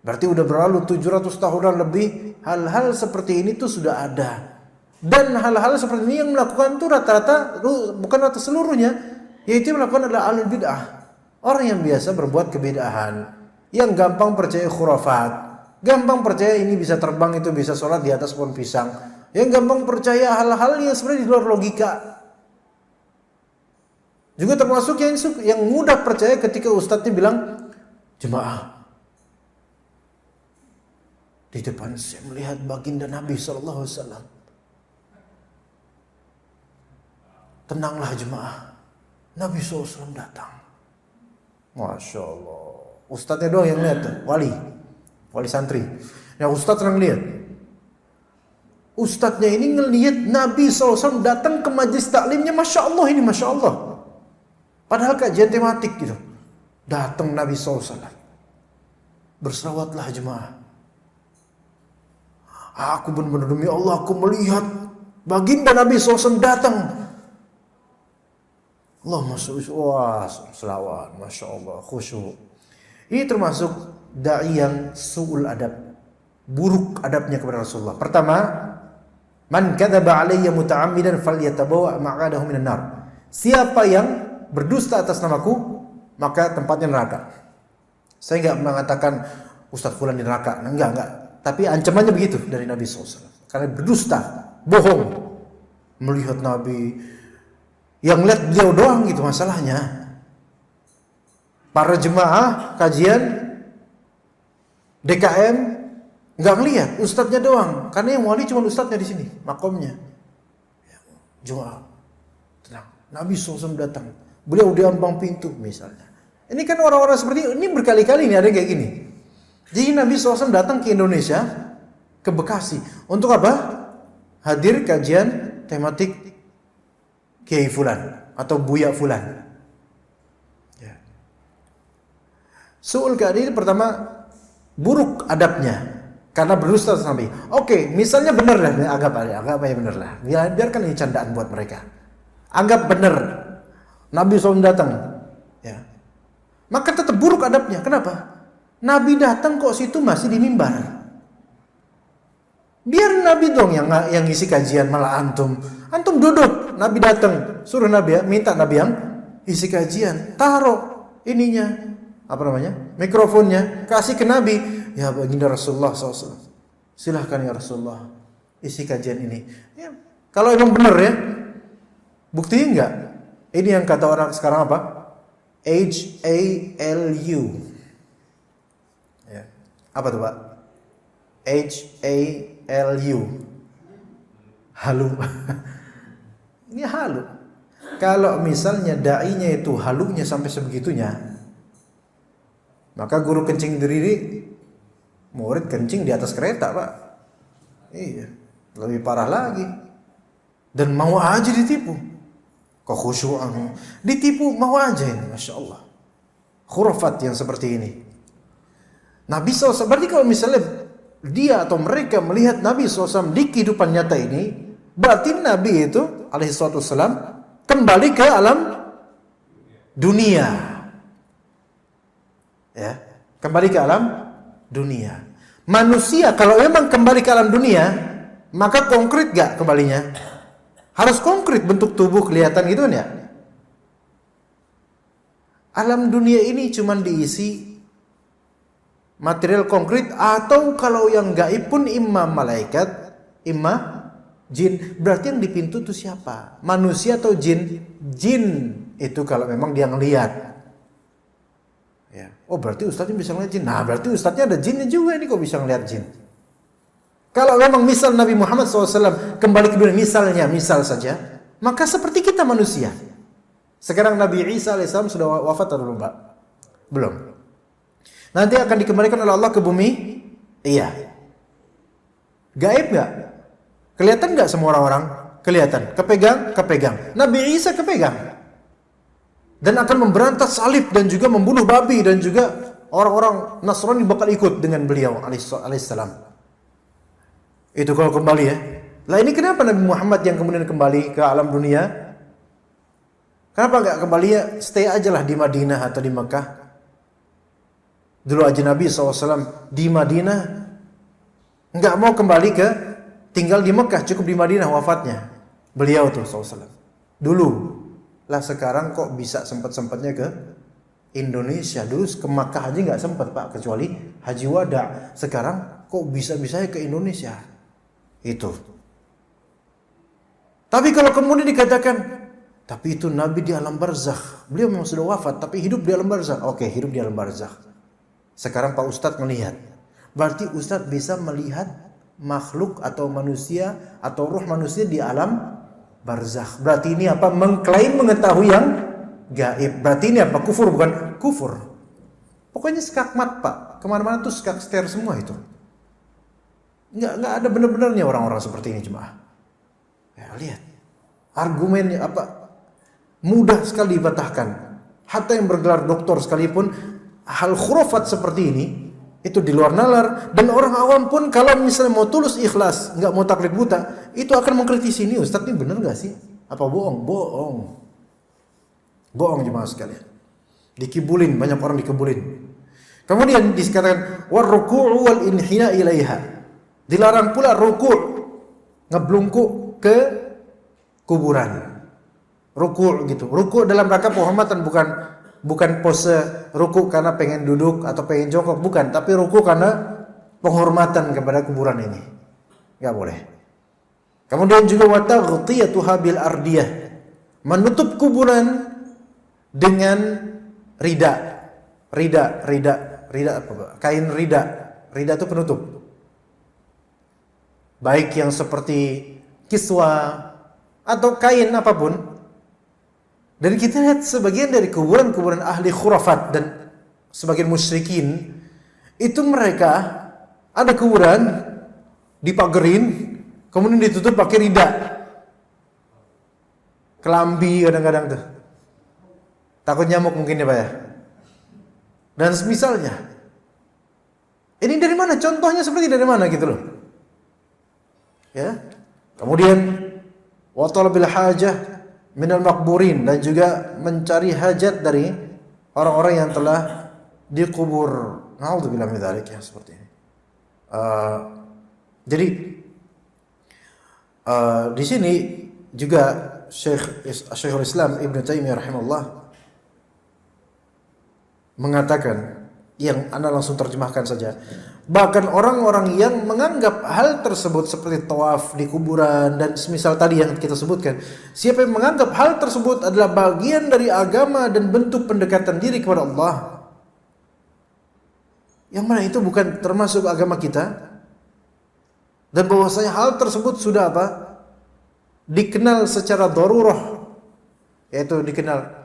Berarti udah berlalu 700 tahunan lebih, hal-hal seperti ini tuh sudah ada. Dan hal-hal seperti ini yang melakukan tuh rata-rata, bukan rata seluruhnya, yaitu yang melakukan adalah ahlul bid'ah. Orang yang biasa berbuat kebid'ahan, yang gampang percaya khurafat, gampang percaya ini bisa terbang, itu bisa sholat di atas pohon pisang, yang gampang percaya hal-hal yang sebenarnya di luar logika. Juga termasuk yang mudah percaya ketika ustadznya bilang, jemaah, di depan saya melihat baginda Nabi SAW. Tenanglah jemaah, Nabi SAW datang. Masya Allah. Ustadznya doang yang lihat, wali santri. Ya ustadz yang lihat. Ustadznya ini ngelihat Nabi SAW datang ke majlis taklimnya, Masya Allah ini, Masya Allah. Padahal kajian tematik gitu. Datang Nabi SAW. Berselawatlah jemaah. Aku benar-benar demi Allah, aku melihat baginda Nabi SAW datang. Allah masuk, wah selawat, Masya Allah, khusyuk. Ini termasuk da'i yang su'ul adab, buruk adabnya kepada Rasulullah. Pertama, man kadzaba alayya muta'ammidan falyatabawa maq'adahu minan nar. Siapa yang berdusta atas namaku, maka tempatnya neraka. Saya enggak mengatakan Ustaz fulan di neraka, enggak. Tapi ancamannya begitu dari Nabi SAW. Karena berdusta, bohong, melihat Nabi, yang lihat beliau doang gitu masalahnya. Para jemaah kajian DKM nggak ngelihat ustadznya doang, karena yang wali cuma ustadznya di sini, makomnya. Jemaah, tenang. Nabi SAW datang, beliau di ambang pintu misalnya. Ini kan orang-orang seperti ini berkali-kali nih ada kayak gini. Jadi Nabi SAW datang ke Indonesia, ke Bekasi. Untuk apa? Hadir kajian tematik Kiai Fulan atau Buya Fulan. Ya. Su'ul Qadi pertama buruk adabnya karena berdusta atas Nabi. Oke, misalnya benar lah, anggap aja benar lah. Biarkan ini candaan buat mereka. Anggap benar Nabi SAW datang. Ya. Maka tetap buruk adabnya. Kenapa? Nabi datang kok situ masih di mimbar. Biar Nabi dong yang ngisi kajian, malah antum duduk. Nabi datang, suruh Nabi ya, minta Nabi yang isi kajian, taruh ininya, apa namanya, mikrofonnya, kasih ke Nabi. Ya baginda Rasulullah SAW, silahkan ya Rasulullah, isi kajian ini. Ya, kalau emang benar ya, buktinya enggak? Ini yang kata orang sekarang apa? HALU. Ya. Apa tuh Pak? HALU. Halu. Ini halu. Kalau misalnya da'inya itu halunya sampai sebegitunya, maka guru kencing berdiri, murid kencing di atas kereta Pak. Iya, lebih parah lagi. Dan mau aja ditipu. Kekhusyuan, ditipu mau aja ini, Masya Allah. Khurafat yang seperti ini. Nabi SAW, berarti kalau misalnya dia atau mereka melihat Nabi SAW di kehidupan nyata ini, berarti Nabi itu alaihissalam kembali ke alam dunia. Ya, kembali ke alam dunia. Manusia kalau memang kembali ke alam dunia, maka konkret gak kembalinya? Harus konkret, bentuk tubuh kelihatan gitu kan ya? Alam dunia ini cuman diisi material konkret, atau kalau yang gaib pun imma malaikat, imma jin. Berarti yang di pintu itu siapa? Manusia atau jin? Jin itu kalau memang dia ngelihat. Ya. Oh berarti ustadznya bisa ngelihat jin. Nah berarti ustadznya ada jinnya juga ini kok bisa ngelihat jin. Kalau memang misal Nabi Muhammad SAW kembali ke dunia, misal saja, maka seperti kita manusia. Sekarang Nabi Isa AS sudah wafat atau belum Pak? Belum. Nanti akan dikembalikan oleh Allah ke bumi? Iya. Gaib gak? Kelihatan gak semua orang-orang? Kelihatan. Kepegang. Nabi Isa kepegang. Dan akan memberantas salib dan juga membunuh babi, dan juga orang-orang Nasrani bakal ikut dengan beliau alaihissalam. Itu kalau kembali ya. Lah ini kenapa Nabi Muhammad yang kemudian kembali ke alam dunia? Kenapa gak kembali ya stay aja lah di Madinah atau di Mekah? Dulu aja Nabi SAW di Madinah nggak mau kembali ke tinggal di Mekah, cukup di Madinah wafatnya. Beliau tuh SAW. Dulu lah, sekarang kok bisa sempat-sempatnya ke Indonesia. Dulu ke Makkah aja nggak sempat Pak, kecuali Haji Wada. Sekarang kok bisa-bisanya ke Indonesia. Itu. Tapi kalau kemudian dikatakan, tapi itu Nabi di alam barzakh. Beliau memang sudah wafat, tapi hidup di alam barzakh. Oke, hidup di alam barzakh. Sekarang Pak Ustadz melihat. Berarti Ustadz bisa melihat makhluk atau manusia atau ruh manusia di alam barzakh. Berarti ini apa? Mengklaim mengetahui yang gaib. Berarti ini apa? Kufur, bukan kufur. Pokoknya skakmat Pak. Kemana-mana tuh skakster semua itu. Nggak ada benar-benarnya orang-orang seperti ini jemaah. Ya, lihat. Argumennya apa? Mudah sekali dibantahkan. Hatta yang bergelar doktor sekalipun, hal khurafat seperti ini itu di luar nalar. Dan orang awam pun kalau misalnya mau tulus ikhlas, nggak mau taklid buta, itu akan mengkritisi ini. Ustadz, ini benar nggak sih? Apa bohong? Bohong jemaah sekalian. Dikibulin, banyak orang dikibulin. Kemudian dikatakan warruku'u wal inhina ilaiha. Dilarang pula ruku', ngeblungkuk ke kuburan. Ruku' gitu. Ruku' dalam rangka penghormatan, bukan pose ruku' karena pengen duduk atau pengen jongkok, bukan, tapi ruku' karena penghormatan kepada kuburan ini. Enggak boleh. Kemudian juga wa taghtiyatuha bil ardiyah. Menutup kuburan dengan rida apa Pak? Kain rida. Rida itu penutup. Baik yang seperti kiswa atau kain apapun. Dan kita lihat sebagian dari kuburan-kuburan ahli khurafat dan sebagian musyrikin itu mereka ada kuburan dipagerin, kemudian ditutup pakai rida, kelambi kadang-kadang tuh. Takut nyamuk mungkin ya Pak ya. Dan semisalnya. Ini dari mana? Contohnya seperti dari mana gitu loh. Ya. Kemudian wa talabil hajah minal makburin, dan juga mencari hajat dari orang-orang yang telah dikubur. Naudzubillah min dzalik, ya seperti ini. Jadi di sini juga Syekhul Islam Ibnu Taimiyah rahimahullah mengatakan, yang Anda langsung terjemahkan saja. Bahkan orang-orang yang menganggap hal tersebut seperti tawaf di kuburan dan semisal tadi yang kita sebutkan, siapa yang menganggap hal tersebut adalah bagian dari agama dan bentuk pendekatan diri kepada Allah, yang mana itu bukan termasuk agama kita, dan bahwasanya hal tersebut sudah apa? Dikenal secara darurah, yaitu dikenal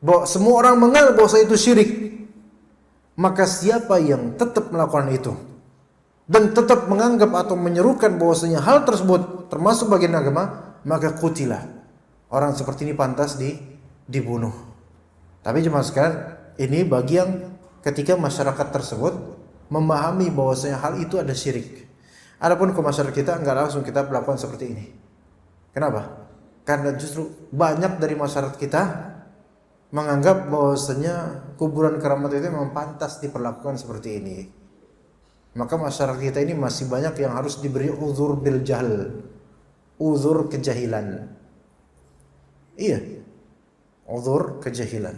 bahwa semua orang mengenal bahwa itu syirik. Maka siapa yang tetap melakukan itu dan tetap menganggap atau menyerukan bahwasanya hal tersebut termasuk bagian agama, maka kutilah. Orang seperti ini pantas dibunuh. Tapi cuma sekarang ini bagi yang ketika masyarakat tersebut memahami bahwasanya hal itu ada syirik. Adapun ke masyarakat kita enggak langsung kita melakukan seperti ini. Kenapa? Karena justru banyak dari masyarakat kita menganggap bahwasanya kuburan keramat itu memang pantas diperlakukan seperti ini. Maka masyarakat kita ini masih banyak yang harus diberi uzur bil jahl, uzur kejahilan. Iya, uzur kejahilan.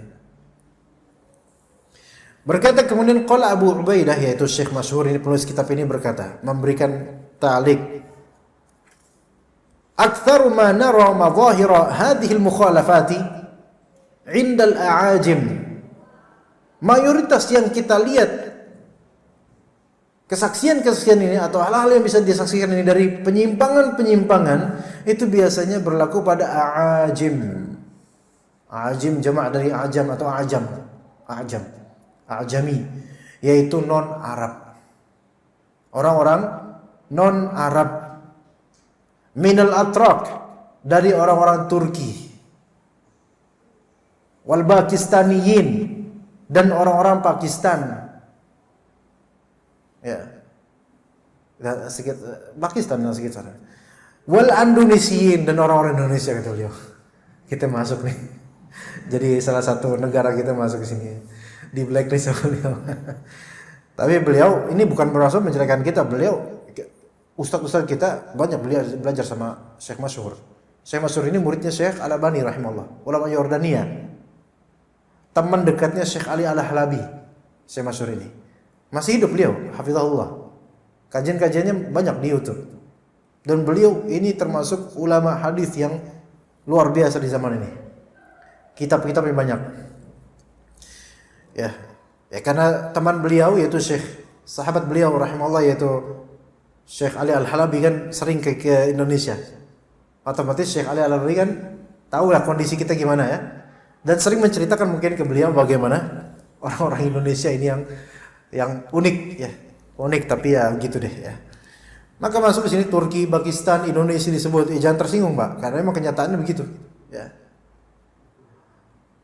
Berkata kemudian qala Abu Ubaidah, yaitu Syekh masyhur ini, penulis kitab ini, berkata, memberikan ta'liq, aktsaru ma nara madhahira hadhihi al-mukhalafati indal a'ajim. Mayoritas yang kita lihat kesaksian-kesaksian ini atau hal-hal yang bisa disaksikan ini dari penyimpangan-penyimpangan itu biasanya berlaku pada a'ajim. A'ajim jamak dari ajam atau ajam. A'jami, yaitu non-Arab. Orang-orang non-Arab. Minal Atrak, dari orang-orang Turki. Wal Pakistaniyin, dan orang-orang Pakistan. Ya. Sedikit Pakistan dan sedikit sana. Wal Indonesiyin, dan orang-orang Indonesia, kata beliau. Kita masuk nih. Jadi salah satu negara kita masuk ke sini. di blacklist sama beliau. Tapi beliau ini bukan bermaksud menjelekan kita. Beliau ustaz-ustaz kita banyak belajar sama Syekh Masyhur. Syekh Masyhur ini muridnya Syekh Al-Albani rahimahullah, ulama Yordania. Teman dekatnya Syekh Ali Al-Halabi. Syekh Masyhur ini masih hidup beliau, hafizahullah. Kajian-kajiannya banyak di YouTube. Dan beliau ini termasuk ulama hadis yang luar biasa di zaman ini. Kitab-kitabnya banyak. Ya, karena teman beliau yaitu Syekh, sahabat beliau rahimahullah yaitu Syekh Ali Al-Halabi kan sering ke Indonesia. Otomatis Syekh Ali Al-Halabi kan tahu lah kondisi kita gimana ya. Dan sering menceritakan mungkin ke beliau bagaimana orang-orang Indonesia ini yang unik ya. Unik tapi ya gitu deh ya. Maka masuk di sini Turki, Pakistan, Indonesia disebut. Jangan tersinggung, Pak, karena memang kenyataannya begitu ya.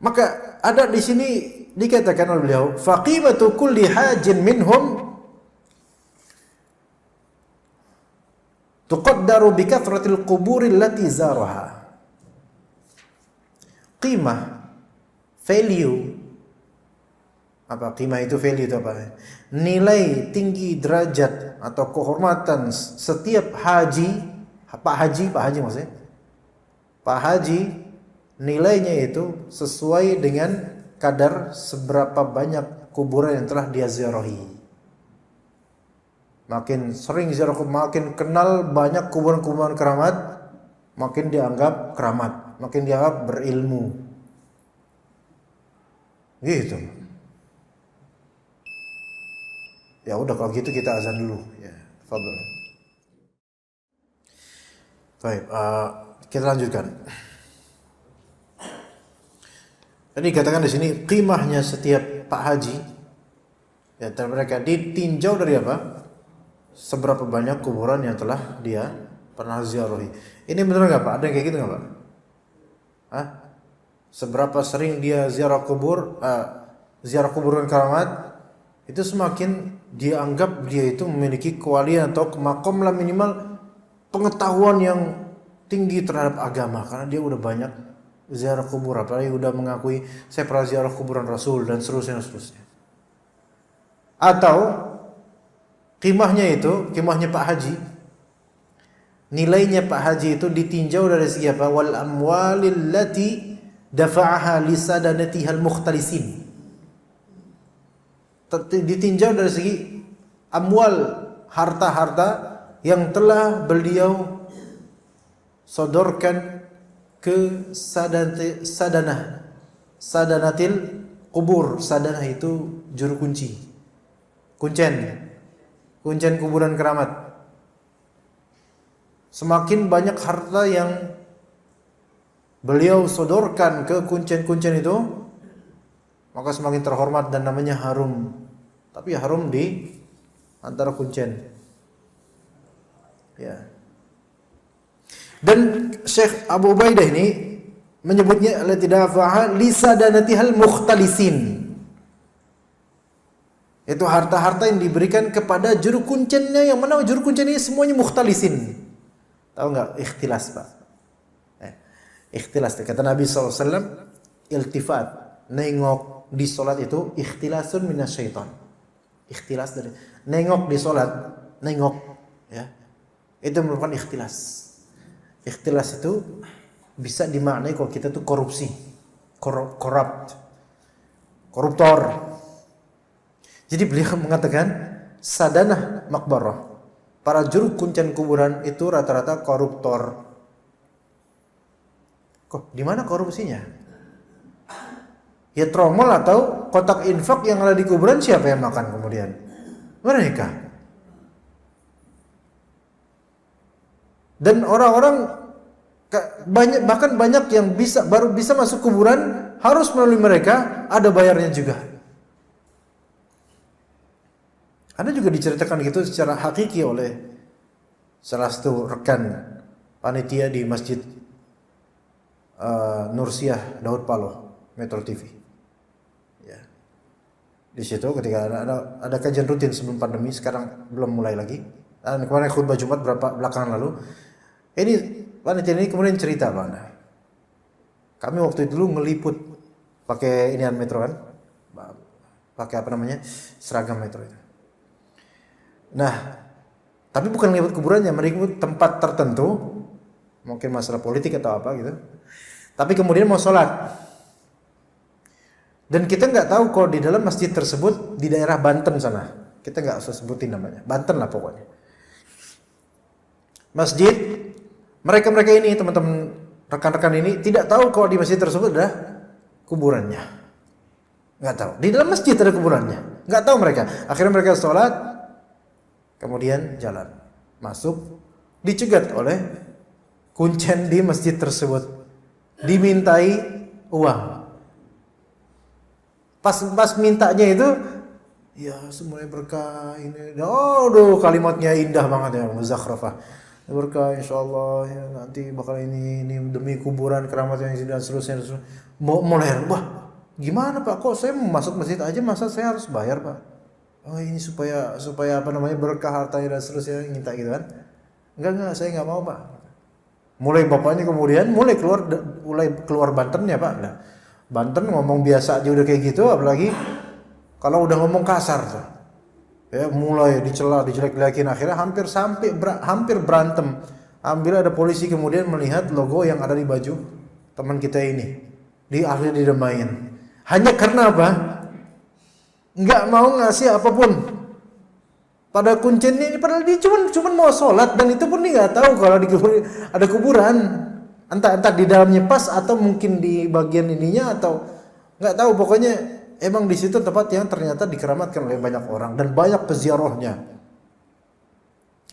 Maka ada di sini dikatakan oleh beliau, faqimatu kulli hajin minhum tuqaddaru bi kathratil quburi allati zaraha. Qimah, value. Apa qimah itu? Value itu apa? Nilai tinggi derajat atau kehormatan setiap haji, Pak Haji maksudnya. Pak Haji nilainya itu sesuai dengan kadar seberapa banyak kuburan yang telah dia ziarahi. Makin sering ziarah, makin kenal banyak kuburan-kuburan keramat, makin dianggap keramat, makin dianggap berilmu. Gitu. Ya udah kalau gitu kita azan dulu ya. Fadhil. Baik, kita lanjutkan. Tadi dikatakan di sini qimahnya setiap Pak Haji ya, mereka ditinjau dari apa? Seberapa banyak kuburan yang telah dia pernah ziarahi. Ini benar nggak Pak? Ada yang kayak gitu nggak Pak? Hah? Seberapa sering dia ziarah kuburan keramat, itu semakin dianggap dia itu memiliki kewalian atau makom lah, minimal pengetahuan yang tinggi terhadap agama, karena dia udah banyak ziarah kubur, apalagi udah mengakui saya pernah ziarah kuburan Rasul dan seterusnya. Atau qimahnya Pak Haji, nilainya Pak Haji itu ditinjau dari segi apa? Wal amwalil lati dafa'aha li sadanatihal mukhtalisin. Ditinjau dari segi amwal, harta-harta yang telah beliau sodorkan ke sadanatil kubur. Sadanah itu juru kunci, kuncen kuburan keramat. Semakin banyak harta yang beliau sodorkan ke kuncen-kuncen itu, maka semakin terhormat dan namanya harum. Tapi harum di antara kuncen. Ya. Dan Syekh Abu Ubaidah ini menyebutnya allati dafa'a li sadanatihal mukhtalisin. Itu harta-harta yang diberikan kepada juru kuncennya, yang mana juru kuncen ini semuanya mukhtalisin. Tahu enggak ikhtilas, Pak? Ikhtilas, kata Nabi SAW, iltifat, nengok di solat itu ikhtilasun minasyaitan. Ikhtilas dari nengok di solat, nengok ya, itu merupakan ikhtilas. Ikhtilas itu bisa dimaknai kalau kita tuh korupsi, koruptor. Jadi beliau mengatakan sadanah makbarah, para juru kuncen kuburan itu rata-rata koruptor. Kok di mana korupsinya? Ya tromol atau kotak infak yang ada di kuburan siapa yang makan kemudian? Mereka. Dan orang-orang bahkan banyak yang baru bisa masuk kuburan harus melalui mereka, ada bayarnya juga. Ada juga diceritakan gitu secara hakiki oleh salah satu rekan panitia di Masjid Nursiah Daud Paloh, Metro TV. Di situ ketika ada kajian rutin sebelum pandemi, sekarang belum mulai lagi. Dan kemarin khutbah Jumat belakangan lalu, ini panitia ini kemudian cerita, Pak. Kami waktu itu dulu meliput pakai inian Metro kan, pakai apa namanya, seragam itu. Nah, tapi bukan ngikut kuburannya, mereka tempat tertentu, mungkin masalah politik atau apa gitu. Tapi kemudian mau sholat. Dan kita nggak tahu kalau di dalam masjid tersebut di daerah Banten sana. Kita nggak usah sebutin namanya. Banten lah pokoknya. Masjid, mereka ini teman-teman rekan-rekan ini tidak tahu kalau di masjid tersebut ada kuburannya. Nggak tahu. Di dalam masjid ada kuburannya. Nggak tahu mereka. Akhirnya mereka sholat, kemudian jalan. Masuk, dicegat oleh kuncen di masjid tersebut. Dimintai uang. Pas mintanya itu, ya semuanya berkah ini. Aduh, kalimatnya indah banget ya, muzakhrafah. Berkah insyaallah ya, nanti bakal ini demi kuburan keramat yang dan seterusnya. Mulai, wah gimana Pak, kok saya mau masuk masjid aja masa saya harus bayar Pak? Oh ini supaya apa namanya, berkah hartanya dan seterusnya, minta gitu kan? Enggak, saya nggak mau Pak. Mulai bapaknya kemudian mulai keluar Bantennya Pak. Nah, Banten ngomong biasa aja udah kayak gitu, apalagi kalau udah ngomong kasar tuh. Ya mulai dicela, dijelek-jelekin, akhirnya hampir berantem. Ambil ada polisi kemudian melihat logo yang ada di baju teman kita ini. Akhirnya didemain. Hanya karena apa? Nggak mau ngasih apapun pada kuncen ini, padahal dia cuma mau sholat, dan itu pun dia nggak tahu kalau ada kuburan. Entah di dalamnya pas atau mungkin di bagian ininya atau nggak tahu, pokoknya emang di situ tempat yang ternyata dikeramatkan oleh banyak orang dan banyak peziarahnya.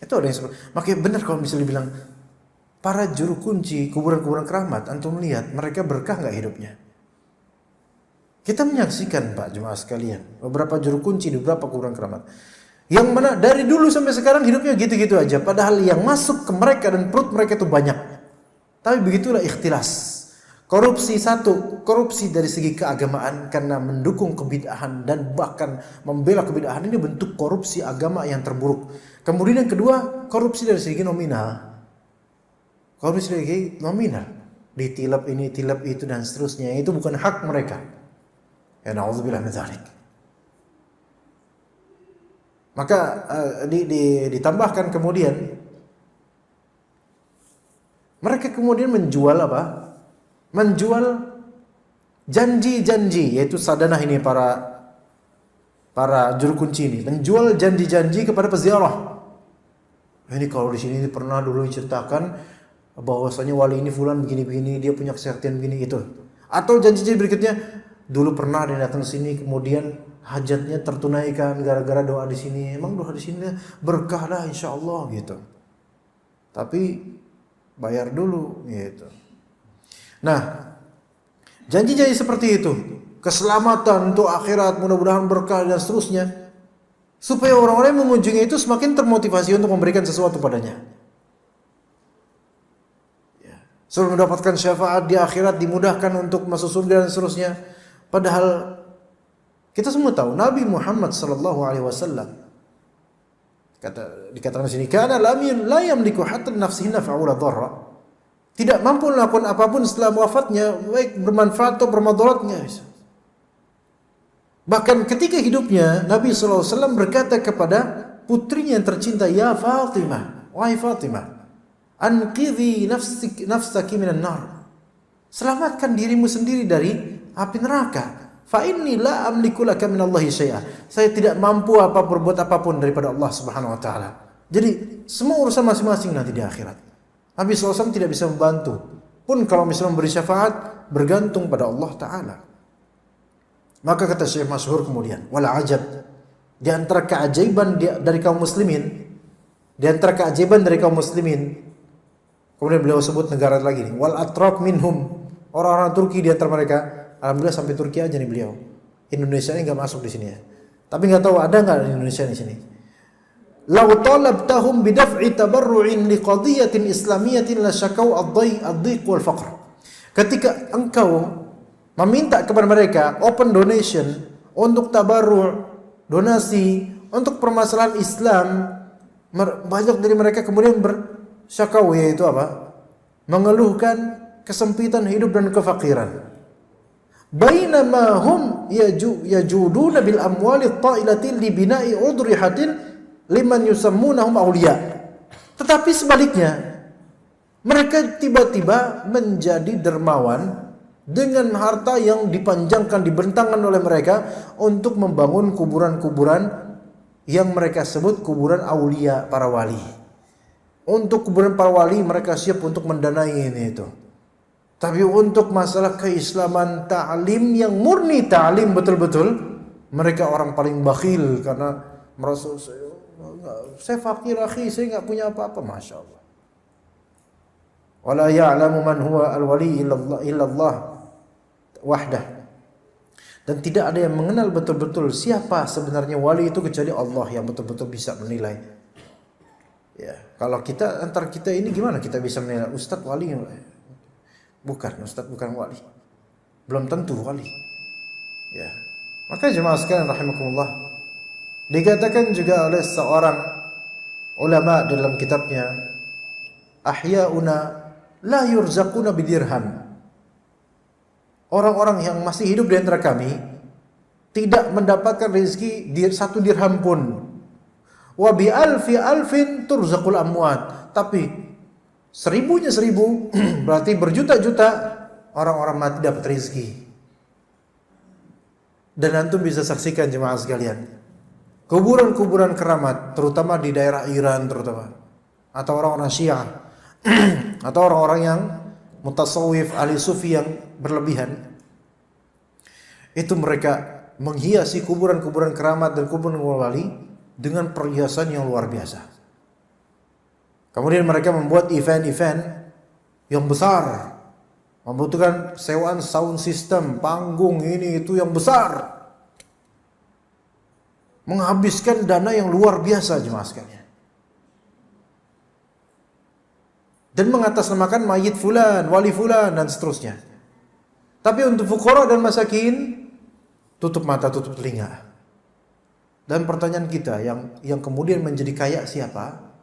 Itu ada yang seperti, makanya benar kalau misalnya bilang para juru kunci kuburan-kuburan keramat, antum lihat mereka berkah nggak hidupnya? Kita menyaksikan Pak jemaah sekalian, beberapa juru kunci di beberapa kuburan keramat yang mana dari dulu sampai sekarang hidupnya gitu-gitu aja, padahal yang masuk ke mereka dan perut mereka itu banyak. Tapi begitulah ikhtilas. Korupsi dari segi keagamaan karena mendukung kebid'ahan dan bahkan membela kebid'ahan, ini bentuk korupsi agama yang terburuk. Kemudian yang kedua, korupsi dari segi nominal. Korupsi dari segi nominal. Ditilap ini, tilap itu dan seterusnya. Itu bukan hak mereka. Ya na'udzubillah min dzalik. Maka ditambahkan kemudian mereka kemudian menjual apa? Menjual janji-janji, yaitu sadanah ini para juru kunci ini menjual janji-janji kepada peziarah. Ini kalau di sini pernah dulu diceritakan bahwasanya wali ini fulan begini-begini, dia punya kesaktian begini itu. Atau janji-janji berikutnya, dulu pernah dia datang ke sini kemudian hajatnya tertunaikan gara-gara doa di sini. Emang doa di sini berkah lah insyaallah gitu. Tapi bayar dulu gitu. Nah, janji-janji seperti itu, keselamatan untuk akhirat, mudah-mudahan berkah dan seterusnya, supaya orang-orang yang mengunjungi itu semakin termotivasi untuk memberikan sesuatu padanya. Ya. Sebelum mendapatkan syafaat di akhirat, dimudahkan untuk masuk surga dan seterusnya. Padahal kita semua tahu Nabi Muhammad SAW dikatakan di sini, karena la yamliku hatta nafsihi naf'ula dharra. Tidak mampu melakukan apapun setelah wafatnya, baik bermanfaat atau bermadaratnya. Bahkan ketika hidupnya, Nabi SAW berkata kepada putrinya yang tercinta, ya Fatimah, wahai Fatimah, anqidhi nafsaki minan nar. Selamatkan dirimu sendiri dari api neraka. Fa inni la amliku laka minallahi syai'a. Saya tidak mampu berbuat apapun daripada Allah Subhanahu wa taala. Jadi semua urusan masing-masing nanti di akhirat. Nabi SAW tidak bisa membantu. Pun kalau misalnya memberi syafaat, bergantung pada Allah Ta'ala. Maka kata Syekh Masyhur kemudian, wal ajab, di antara keajaiban dari kaum muslimin, kemudian beliau sebut negara lagi nih, wal atraq minhum, orang-orang Turki di antara mereka. Alhamdulillah sampai Turki aja nih beliau. Indonesia ini nggak masuk di sini ya. Tapi nggak tahu ada nggak di Indonesia di sini. Lau talabtahum bidaf'i tabarru'in liqadiyatin islamiyatin la syakau ad-dhiq wal faqr. Ketika engkau meminta kepada mereka open donation untuk tabarru', donasi untuk permasalahan Islam, banyak dari mereka kemudian bersyakau, yaitu apa? Mengeluhkan kesempitan hidup dan kefakiran. bainama hum yajuduna bil amwali at-ta'ilati li bina'i udrihatin liman yusammunahum awliya. Tetapi sebaliknya, mereka tiba-tiba menjadi dermawan dengan harta yang dipanjangkan, dibentangkan oleh mereka untuk membangun kuburan-kuburan yang mereka sebut kuburan aulia, para wali. Untuk kuburan para wali mereka siap untuk mendanai ini itu. Tapi untuk masalah keislaman, ta'lim yang murni, ta'lim betul-betul, mereka orang paling bakhil karena merasa saya fakir akhi, saya enggak punya apa-apa, Masya Allah. Wala ya'lamu man huwa al-wali illallah wahdah. Dan tidak ada yang mengenal betul-betul siapa sebenarnya wali itu kecuali Allah yang betul-betul bisa menilai. Ya, kalau kita antar kita ini gimana kita bisa menilai ustadz wali? Bukan, ustadz bukan wali. Belum tentu wali. Ya. Maka jemaah sekalian rahimakumullah, dikatakan juga oleh seorang ulama dalam kitabnya, Ahya'una la yurzaquna bidirham. Orang-orang yang masih hidup di antara kami tidak mendapatkan rezeki 1 dirham pun. Wa bi alfin turzaqul amwat. Tapi 1000-nya 1000 berarti berjuta-juta orang-orang mati dapat rezeki. Dan antum bisa saksikan jemaah sekalian, kuburan-kuburan keramat terutama di daerah Iran terutama, atau orang-orang Syiah atau orang-orang yang mutasawwif, ahli sufi yang berlebihan, itu mereka menghiasi kuburan-kuburan keramat dan kuburan wali dengan perhiasan yang luar biasa. Kemudian mereka membuat event-event yang besar, membutuhkan sewaan sound system, panggung ini itu yang besar, menghabiskan dana yang luar biasa jemaah sekalian, dan mengatasnamakan mayit fulan, wali fulan dan seterusnya. Tapi untuk fuqara dan masakin, tutup mata, tutup telinga. Dan pertanyaan kita, yang kemudian menjadi kaya siapa?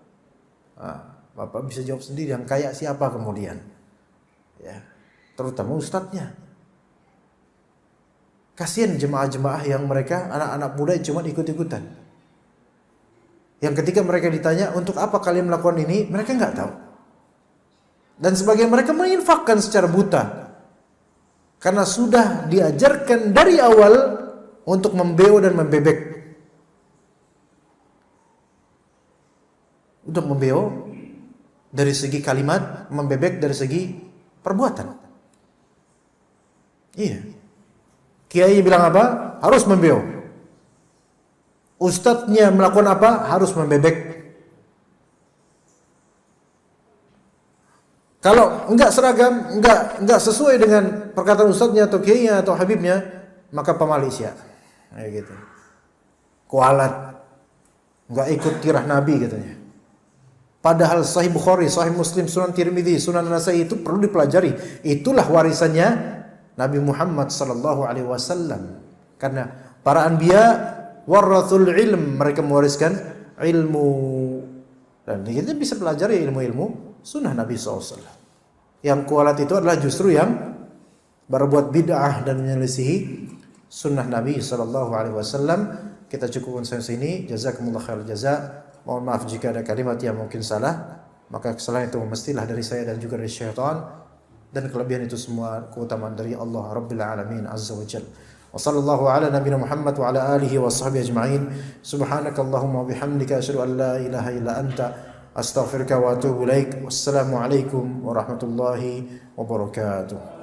Bapak bisa jawab sendiri, yang kaya siapa kemudian? Ya, terutama ustadznya. Kasihan jemaah-jemaah yang mereka anak-anak muda cuma ikut-ikutan. Yang ketika mereka ditanya, untuk apa kalian melakukan ini? Mereka nggak tahu. Dan sebagian mereka menginfakkan secara buta. Karena sudah diajarkan dari awal untuk membeo dan membebek. Untuk membeo dari segi kalimat, membebek dari segi perbuatan. Iya. Kiai bilang apa? Harus membeo. Ustadznya melakukan apa? Harus membebek. Kalau enggak seragam, enggak sesuai dengan perkataan ustadznya atau kiainya atau habibnya, maka pemalis ya. Kayak gitu. Kualat. Enggak ikut tirah Nabi katanya. Padahal Sahih Bukhari, Sahih Muslim, Sunan Tirmidzi, Sunan Nasai itu perlu dipelajari. Itulah warisannya Nabi Muhammad sallallahu alaihi wasallam. Karena para anbiya warathul ilm, mereka mewariskan ilmu. Dan kita bisa pelajari ilmu-ilmu sunnah Nabi SAW. Yang kualat itu adalah justru yang berbuat bid'ah dan menyelisihi sunnah Nabi SAW. Kita cukupkan sampai sini. Jazakumullah khair jazak. Mohon maaf jika ada kalimat yang mungkin salah. Maka kesalahan itu mestilah dari saya dan juga dari syaitan. Dan kelebihan itu semua keutamaan dari Allah Rabbil Alamin Azza wa Jal. Wa sallallahu ala nabiyina Muhammad wa ala alihi wa sahbihi ajma'in. Subhanakallahumma wa bihamdika asyhadu an la ilaha illa anta astaghfiruka wa atubu ilaik. Wassalamu alaikum warahmatullahi wabarakatuh.